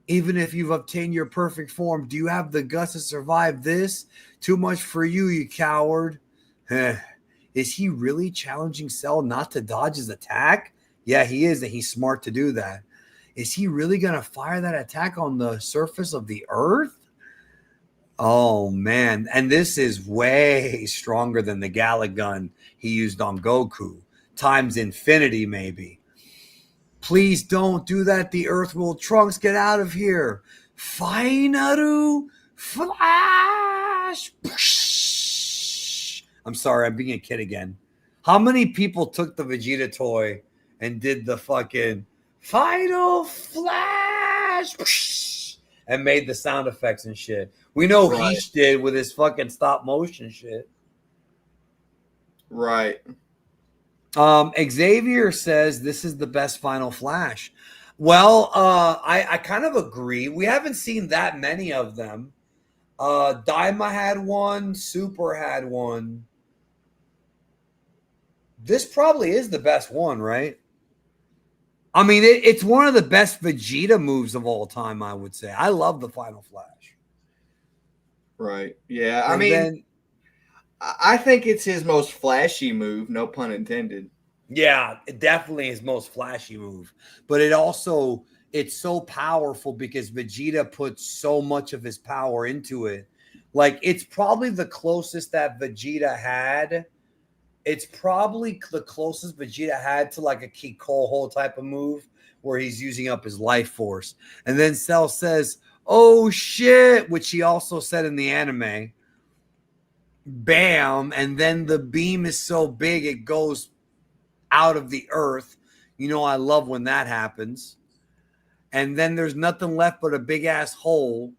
even if you've obtained your perfect form, do you have the guts to survive this? Too much for you, you coward. Is he really challenging Cell not to dodge his attack? Yeah, he is, and he's smart to do that. Is he really going to fire that attack on the surface of the earth? Oh, man. And this is way stronger than the Gala gun he used on Goku. Times infinity, maybe. Please don't do that. The earth will. Trunks, get out of here. Finaru Flash. I'm sorry, I'm being a kid again. How many people took the Vegeta toy and did the fucking Final Flash and made the sound effects and shit? We know Right. Heesh did with his fucking stop motion shit. Right. Xavier says this is the best Final Flash. Well, I kind of agree. We haven't seen that many of them. Daima had one. Super had one. This probably is the best one, right? I mean, it's one of the best Vegeta moves of all time, I would say. I love the Final Flash. Right. Yeah. I think it's his most flashy move, no pun intended. Yeah, it definitely his most flashy move. But it's so powerful because Vegeta puts so much of his power into it. Like, it's probably the closest that Vegeta had. It's probably the closest Vegeta had to like a Kikoho type of move where he's using up his life force. And then Cell says, oh shit, which he also said in the anime. Bam. And then the beam is so big it goes out of the earth. You know, I love when that happens. And then there's nothing left but a big ass hole,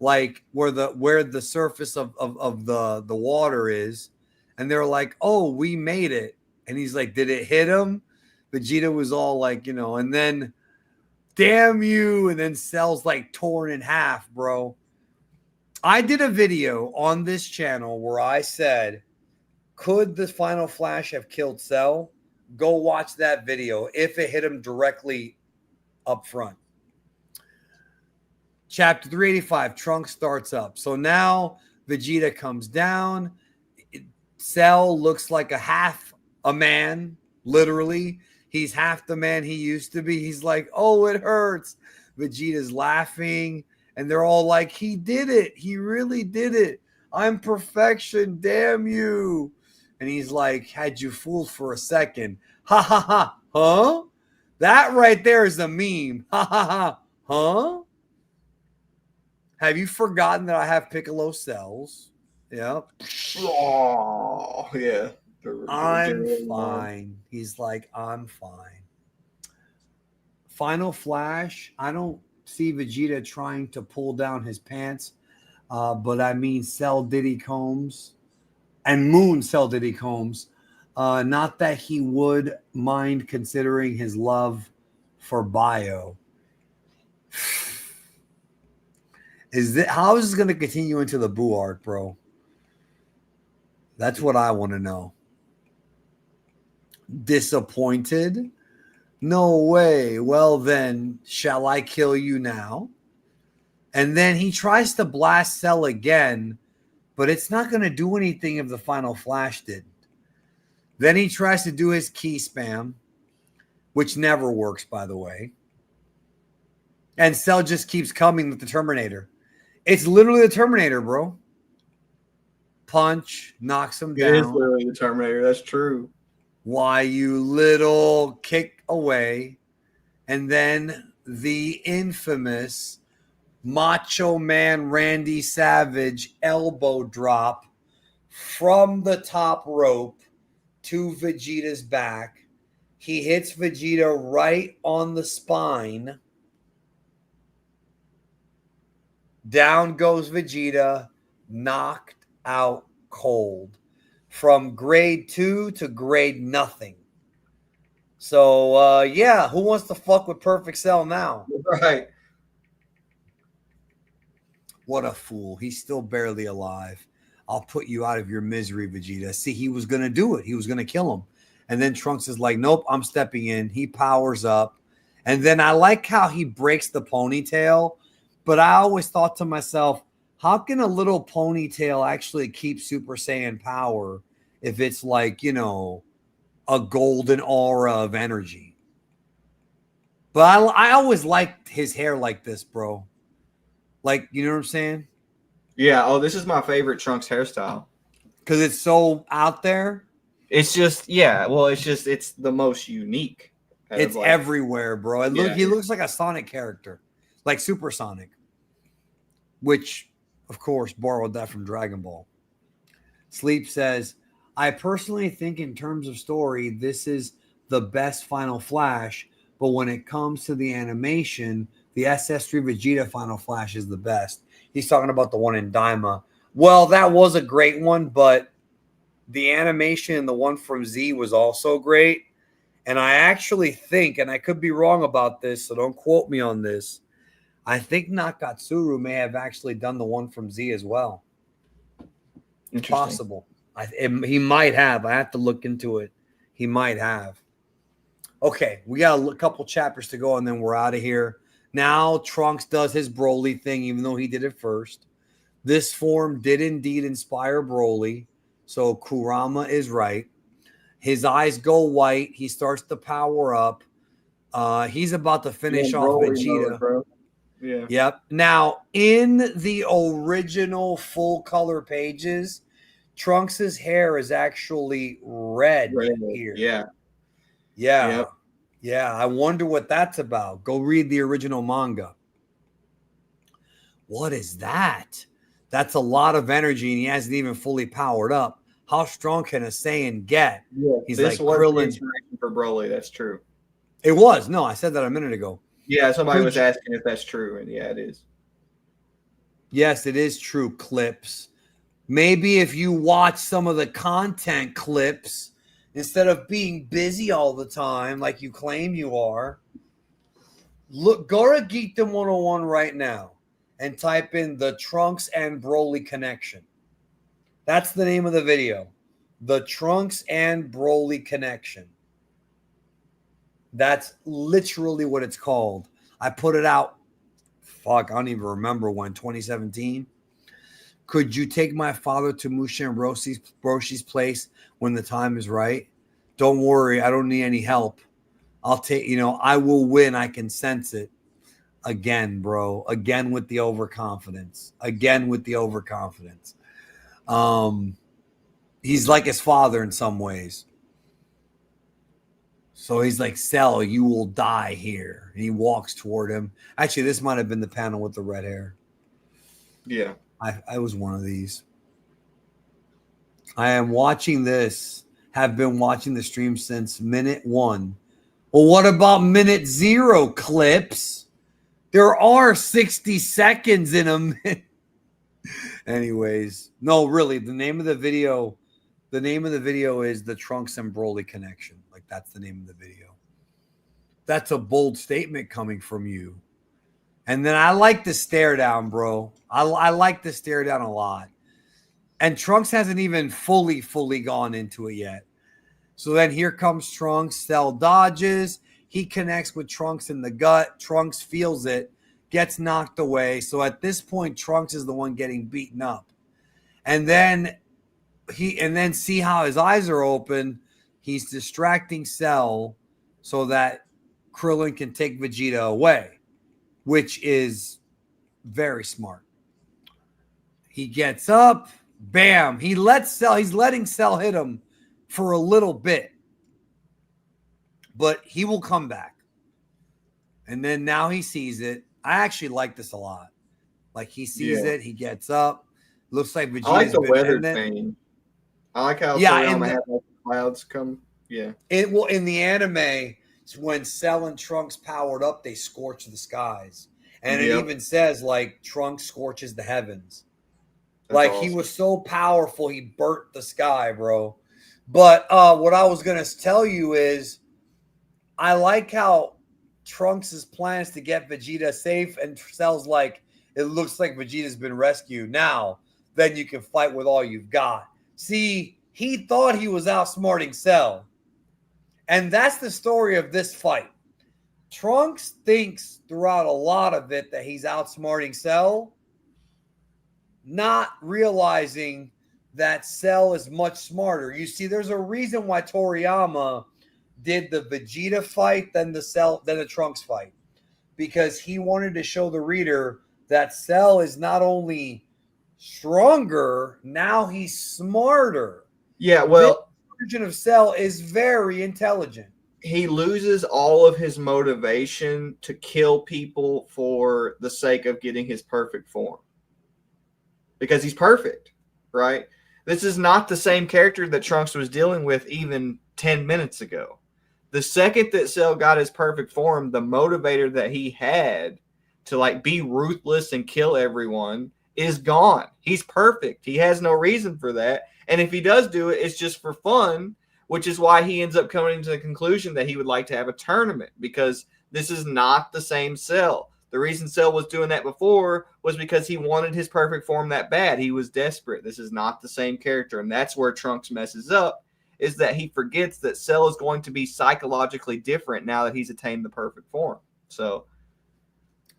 like where the surface of the water is. And they're like, oh, we made it. And he's like, did it hit him? Vegeta was all like, you know, and then damn you. And then Cell's like torn in half, bro. I did a video on this channel where I said, could the Final Flash have killed Cell? Go watch that video if it hit him directly up front. Chapter 385, Trunks starts up. So now Vegeta comes down. Cell looks like half a man, literally. He's half the man he used to be. He's like, oh, it hurts. Vegeta's laughing, and they're all like, he did it. He really did it. I'm perfection. Damn you. And he's like, had you fooled for a second. Ha, ha, ha. Huh? That right there is a meme. Ha ha ha. Huh? Have you forgotten that I have Piccolo cells? Yep. Oh, yeah. I'm fine. He's like, I'm fine. Final Flash. I don't see Vegeta trying to pull down his pants, but I mean Cell Diddy Combs and Moon Cell Diddy Combs. Not that he would mind considering his love for Bio. How is this going to continue into the Boo arc, bro? That's what I want to know. Disappointed? No way. Well, then, shall I kill you now? And then he tries to blast Cell again, but it's not going to do anything if the Final Flash didn't. Then he tries to do his key spam, which never works, by the way. And Cell just keeps coming with the Terminator. It's literally the Terminator, bro. Punch, knocks him down. It is literally the Terminator. That's true. Why, you little kick away. And then the infamous Macho Man Randy Savage elbow drop from the top rope to Vegeta's back. He hits Vegeta right on the spine. Down goes Vegeta, knocked out cold. From grade 2 to grade nothing. So, yeah, who wants to fuck with Perfect Cell now? Right. What a fool. He's still barely alive. I'll put you out of your misery, Vegeta. See, he was going to do it. He was going to kill him. And then Trunks is like, nope, I'm stepping in. He powers up. And then I like how he breaks the ponytail. But I always thought to myself, how can a little ponytail actually keep Super Saiyan power if it's like, you know, a golden aura of energy? But I always liked his hair like this, bro. Like, you know what I'm saying? Yeah. Oh, this is my favorite Trunks hairstyle. Because it's so out there. It's just, yeah. Well, it's the most unique. It's like, everywhere, bro. He looks like a Sonic character, like Super Sonic, which, of course, borrowed that from Dragon Ball. Sleep says, I personally think in terms of story, this is the best Final Flash. But when it comes to the animation, the SS3 Vegeta Final Flash is the best. He's talking about the one in Daima. Well, that was a great one, but the animation in the one from Z was also great. And I actually think, and I could be wrong about this, so don't quote me on this, I think Nakatsuru may have actually done the one from Z as well. Possible. He might have. I have to look into it. He might have. Okay, we got a couple chapters to go, and then we're out of here. Now Trunks does his Broly thing, even though he did it first. This form did indeed inspire Broly, so Kurama is right. His eyes go white. He starts to power up. He's about to finish off Vegeta. Mode, bro. Yeah. Yep. Now, in the original full color pages, Trunks's hair is actually red here. Yeah. Yeah. Yep. Yeah. I wonder what that's about. Go read the original manga. What is that? That's a lot of energy, and he hasn't even fully powered up. How strong can a Saiyan get? Yeah, he's this like was Krillin. The inspiration for Broly. That's true. It was. No, I said that a minute ago. Yeah, somebody was asking if that's true, and yeah, it is. Yes, it is true. Clips. Maybe if you watch some of the content clips instead of being busy all the time like you claim you are, look, go to Geekdom 101 right now and type in the Trunks and Broly connection. That's the name of the video. The Trunks and Broly connection. That's literally what it's called. I put it out. Fuck, I don't even remember when. 2017. Could you take my father to Mushin Roshi's place when the time is right? Don't worry, I don't need any help. I'll take, I will win. I can sense it. Again, bro. Again with the overconfidence. He's like his father in some ways. So he's like, Cell, you will die here. And he walks toward him. Actually, this might have been the panel with the red hair. Yeah. I was one of these. I am watching this, have been watching the stream since minute 1. Well, what about minute 0 clips? There are 60 seconds in a minute. Anyways, no, really, the name of the video is the Trunks and Broly connection. Like, that's the name of the video. That's a bold statement coming from you. And then I like the stare down, bro. I like the stare down a lot. And Trunks hasn't even fully gone into it yet. So then here comes Trunks. Cell dodges. He connects with Trunks in the gut. Trunks feels it, gets knocked away. So at this point, Trunks is the one getting beaten up. And then see how his eyes are open. He's distracting Cell so that Krillin can take Vegeta away, which is very smart. He gets up, bam. He's letting Cell hit him for a little bit, but he will come back. And then now he sees it. I actually like this a lot. Like, he sees it, he gets up. Looks like Vegeta's I like the weather thing. I like how Toriyama had like clouds come. Yeah. In the anime, when Cell and Trunks powered up, they scorch the skies. And it even says, like, Trunks scorches the heavens. That's like, awesome. He was so powerful, he burnt the sky, bro. But what I was going to tell you is, I like how Trunks' plans to get Vegeta safe, and Cell's like, it looks like Vegeta's been rescued. Now, then you can fight with all you've got. See, he thought he was outsmarting Cell. And that's the story of this fight. Trunks thinks throughout a lot of it that he's outsmarting Cell, not realizing that Cell is much smarter. You see, there's a reason why Toriyama did the Vegeta fight than the Trunks fight, because he wanted to show the reader that Cell is not only stronger, now he's smarter. Yeah, well, this version of Cell is very intelligent. He loses all of his motivation to kill people for the sake of getting his perfect form, because he's perfect, right? This is not the same character that Trunks was dealing with even 10 minutes ago. The second that Cell got his perfect form, the motivator that he had to like be ruthless and kill everyone is gone. He's perfect. He has no reason for that. And if he does do it, it's just for fun, which is why he ends up coming to the conclusion that he would like to have a tournament, because this is not the same Cell. The reason Cell was doing that before was because he wanted his perfect form that bad. He was desperate. This is not the same character. And that's where Trunks messes up, is that he forgets that Cell is going to be psychologically different now that he's attained the perfect form. So,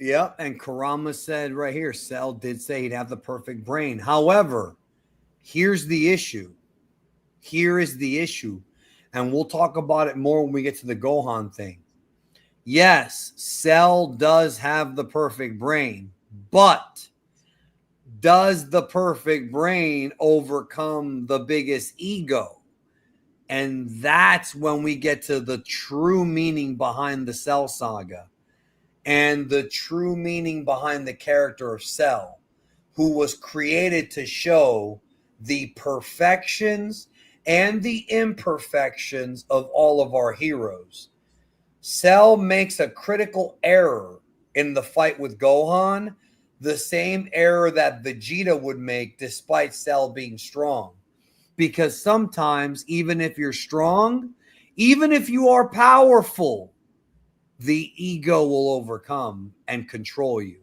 yeah, and Kurama said right here, Cell did say he'd have the perfect brain. However, here's the issue. Here is the issue. And we'll talk about it more when we get to the Gohan thing. Yes, Cell does have the perfect brain, but does the perfect brain overcome the biggest ego? And that's when we get to the true meaning behind the Cell Saga and the true meaning behind the character of Cell, who was created to show the perfections and the imperfections of all of our heroes. Cell makes a critical error in the fight with Gohan, the same error that Vegeta would make despite Cell being strong. Because sometimes, even if you're strong, even if you are powerful, the ego will overcome and control you.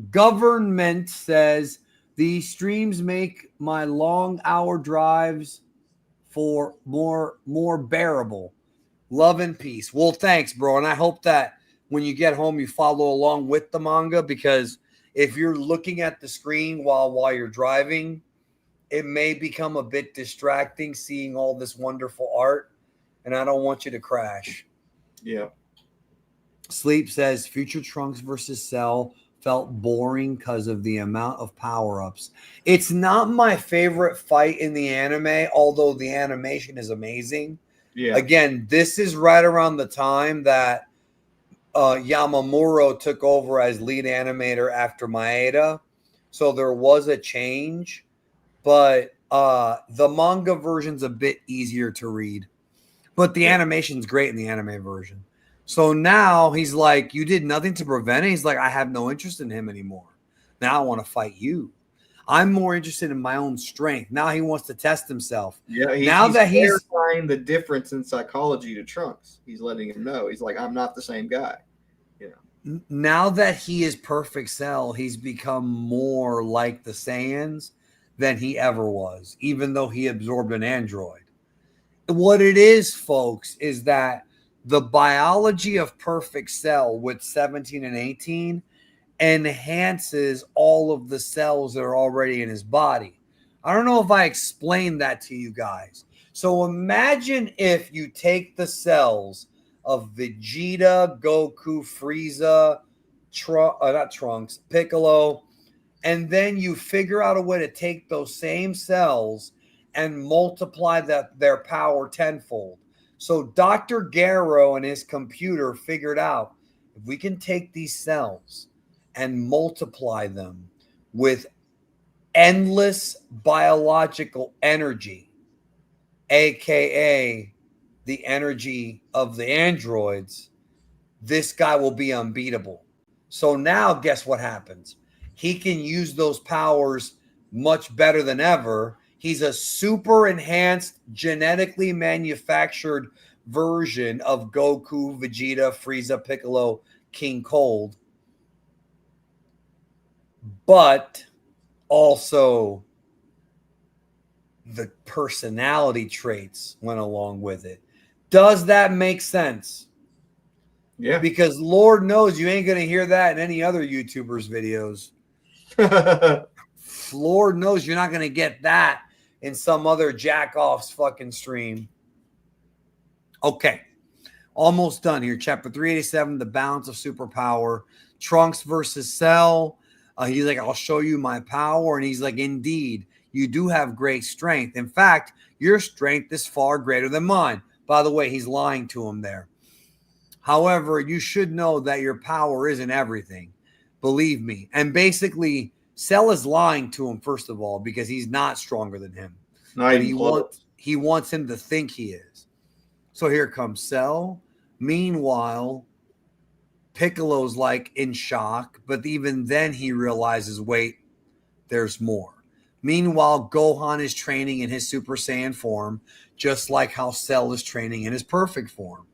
Government says, these streams make my long hour drives for more bearable. Love and peace. Well, thanks, bro. And I hope that when you get home, you follow along with the manga, because if you're looking at the screen while you're driving, it may become a bit distracting seeing all this wonderful art, and I don't want you to crash. Yeah. Sleep says Future Trunks versus Cell felt boring because of the amount of power-ups. It's not my favorite fight in the anime, although the animation is amazing. Yeah. Again, this is right around the time that Yamamuro took over as lead animator after Maeda. So there was a change, but the manga version's a bit easier to read. But the animation's great in the anime version. So now he's like, you did nothing to prevent it. He's like, I have no interest in him anymore. Now I want to fight you. I'm more interested in my own strength. Now he wants to test himself. Yeah, Now he's that he's clarifying the difference in psychology to Trunks. He's letting him know. He's like, I'm not the same guy. now that he is perfect Cell, he's become more like the Saiyans than he ever was, even though he absorbed an android. What it is, folks, is that the biology of perfect Cell with 17 and 18 enhances all of the cells that are already in his body. I don't know if I explained that to you guys. So imagine if you take the cells of Vegeta, Goku, Frieza, not Trunks, Piccolo, and then you figure out a way to take those same cells and multiply their power tenfold. So Dr. Garrow and his computer figured out if we can take these cells and multiply them with endless biological energy, aka the energy of the androids, this guy will be unbeatable. So now guess what happens? He can use those powers much better than ever. He's a super enhanced, genetically manufactured version of Goku, Vegeta, Frieza, Piccolo, King Cold. But also the personality traits went along with it. Does that make sense? Yeah. Because Lord knows you ain't going to hear that in any other YouTubers' videos. Lord knows you're not going to get that in some other jack-off's fucking stream. Okay. Almost done here. Chapter 387, The Balance of Superpower. Trunks versus Cell. He's like, I'll show you my power. And he's like, indeed, you do have great strength. In fact, your strength is far greater than mine. By the way, he's lying to him there. However, you should know that your power isn't everything. Believe me. And basically, Cell is lying to him, first of all, because he's not stronger than him. Not He wants him to think he is. So here comes Cell. Meanwhile, Piccolo's like in shock, but even then he realizes, wait, there's more. Meanwhile, Gohan is training in his Super Saiyan form, just like how Cell is training in his perfect form.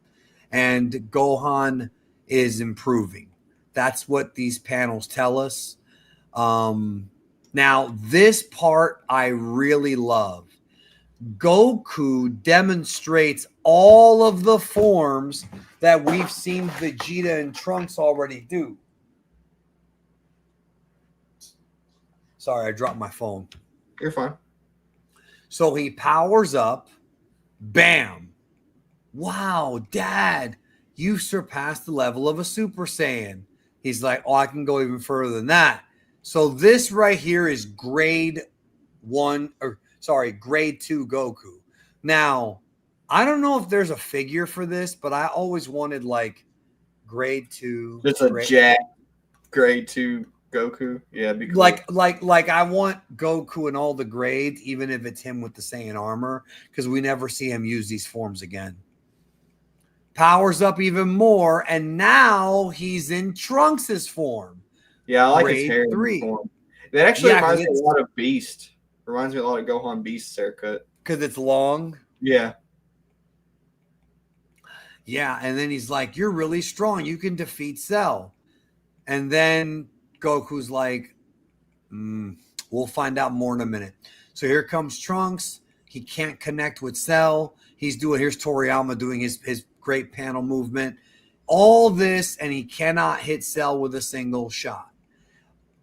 And Gohan is improving. That's what these panels tell us. Now, this part I really love. Goku demonstrates all of the forms that we've seen Vegeta and Trunks already do. Sorry, I dropped my phone. You're fine. So he powers up. Bam. Wow, Dad, you surpassed the level of a Super Saiyan. He's like, oh, I can go even further than that. So this right here is grade 2 Goku. Now, I don't know if there's a figure for this, but I always wanted like grade 2. It's a grade 2 Goku. Yeah, be cool. Like I want Goku in all the grades, even if it's him with the Saiyan armor, because we never see him use these forms again. Powers up even more, and now he's in Trunks' form. Yeah, I like his hair form. That actually reminds me a lot of Beast. Reminds me a lot of Gohan Beast's haircut. Because it's long? Yeah. Yeah, and then he's like, you're really strong. You can defeat Cell. And then Goku's like, we'll find out more in a minute. So here comes Trunks. He can't connect with Cell. Here's Toriyama doing his great panel movement. All this, and he cannot hit Cell with a single shot.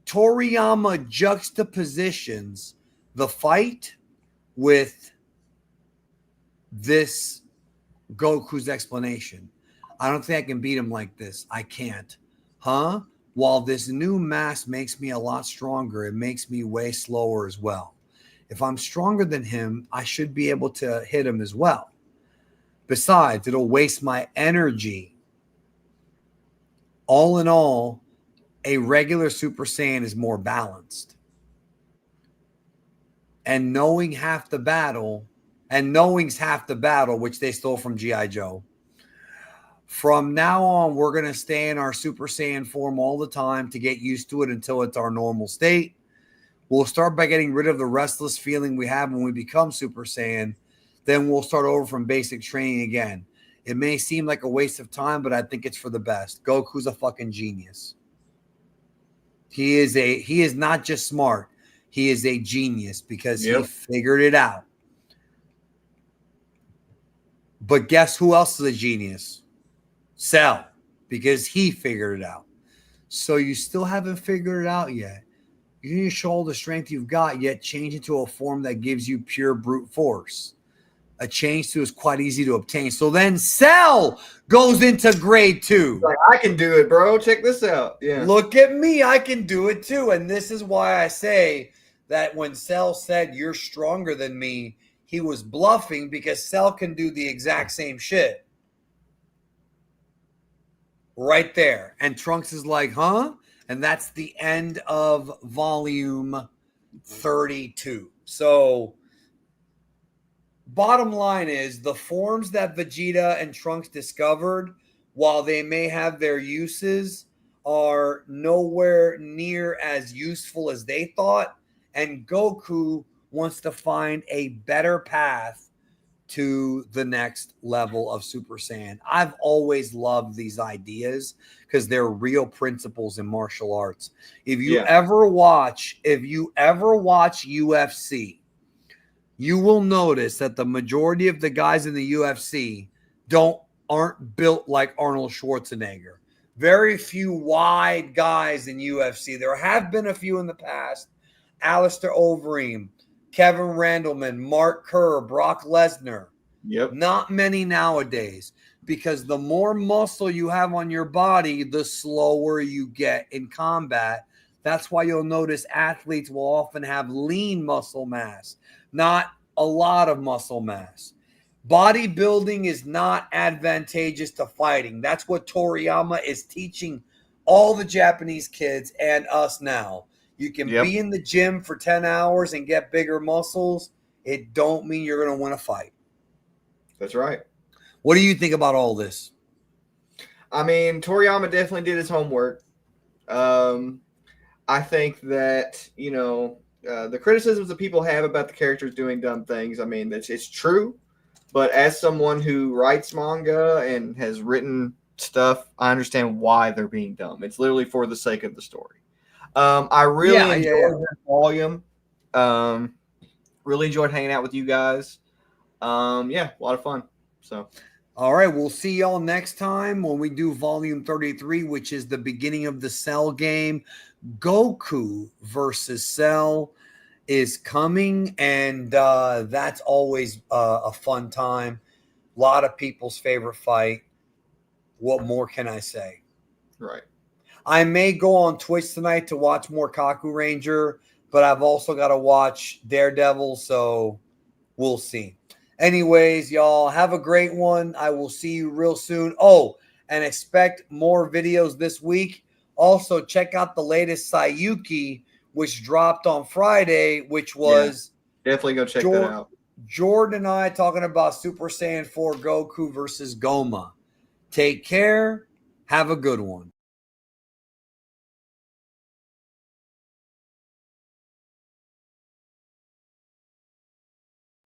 Toriyama juxtapositions the fight with this Goku's explanation. I don't think I can beat him like this. I can't. Huh? While this new mass makes me a lot stronger, it makes me way slower as well. If I'm stronger than him, I should be able to hit him as well. Besides, it'll waste my energy. All in all, a regular Super Saiyan is more balanced. And knowing's half the battle, which they stole from G.I. Joe. From now on, we're going to stay in our Super Saiyan form all the time to get used to it until it's our normal state. We'll start by getting rid of the restless feeling we have when we become Super Saiyan. Then we'll start over from basic training again. It may seem like a waste of time, but I think it's for the best. Goku's a fucking genius. He is not just smart. He is a genius because he figured it out. But guess who else is a genius? Cell, because he figured it out. So you still haven't figured it out yet. You need to show all the strength you've got, yet change into a form that gives you pure brute force. A change to is quite easy to obtain. So then Cell goes into grade 2. Like, I can do it, bro. Check this out. Yeah. Look at me. I can do it too. And this is why I say that when Cell said, "You're stronger than me," he was bluffing, because Cell can do the exact same shit. Right there. And Trunks is like, huh? And that's the end of volume 32. So, bottom line is, the forms that Vegeta and Trunks discovered, while they may have their uses, are nowhere near as useful as they thought. And Goku wants to find a better path to the next level of Super Saiyan. I've always loved these ideas because they're real principles in martial arts. If you ever watch UFC, you will notice that the majority of the guys in the UFC aren't built like Arnold Schwarzenegger. Very few wide guys in UFC. There have been a few in the past. Alistair Overeem, Kevin Randleman, Mark Kerr, Brock Lesnar. Yep. Not many nowadays, because the more muscle you have on your body, the slower you get in combat. That's why you'll notice athletes will often have lean muscle mass, not a lot of muscle mass. Bodybuilding is not advantageous to fighting. That's what Toriyama is teaching all the Japanese kids and us now. You can be in the gym for 10 hours and get bigger muscles. It don't mean you're going to win a fight. That's right. What do you think about all this? I mean, Toriyama definitely did his homework. I think that, the criticisms that people have about the characters doing dumb things, I mean, it's true. But as someone who writes manga and has written stuff, I understand why they're being dumb. It's literally for the sake of the story. I really enjoyed this volume. Really enjoyed hanging out with you guys. A lot of fun. So, all right, we'll see y'all next time when we do volume 33, which is the beginning of the Cell game. Goku versus Cell is coming, and that's always a fun time. A lot of people's favorite fight. What more can I say? Right. I may go on Twitch tonight to watch more Kaku Ranger, but I've also got to watch Daredevil, so we'll see. Anyways, y'all, have a great one. I will see you real soon. Oh, and expect more videos this week. Also, check out the latest Sayuki, which dropped on Friday, which was... definitely go check that out. Jordan and I talking about Super Saiyan 4 Goku versus Goma. Take care. Have a good one.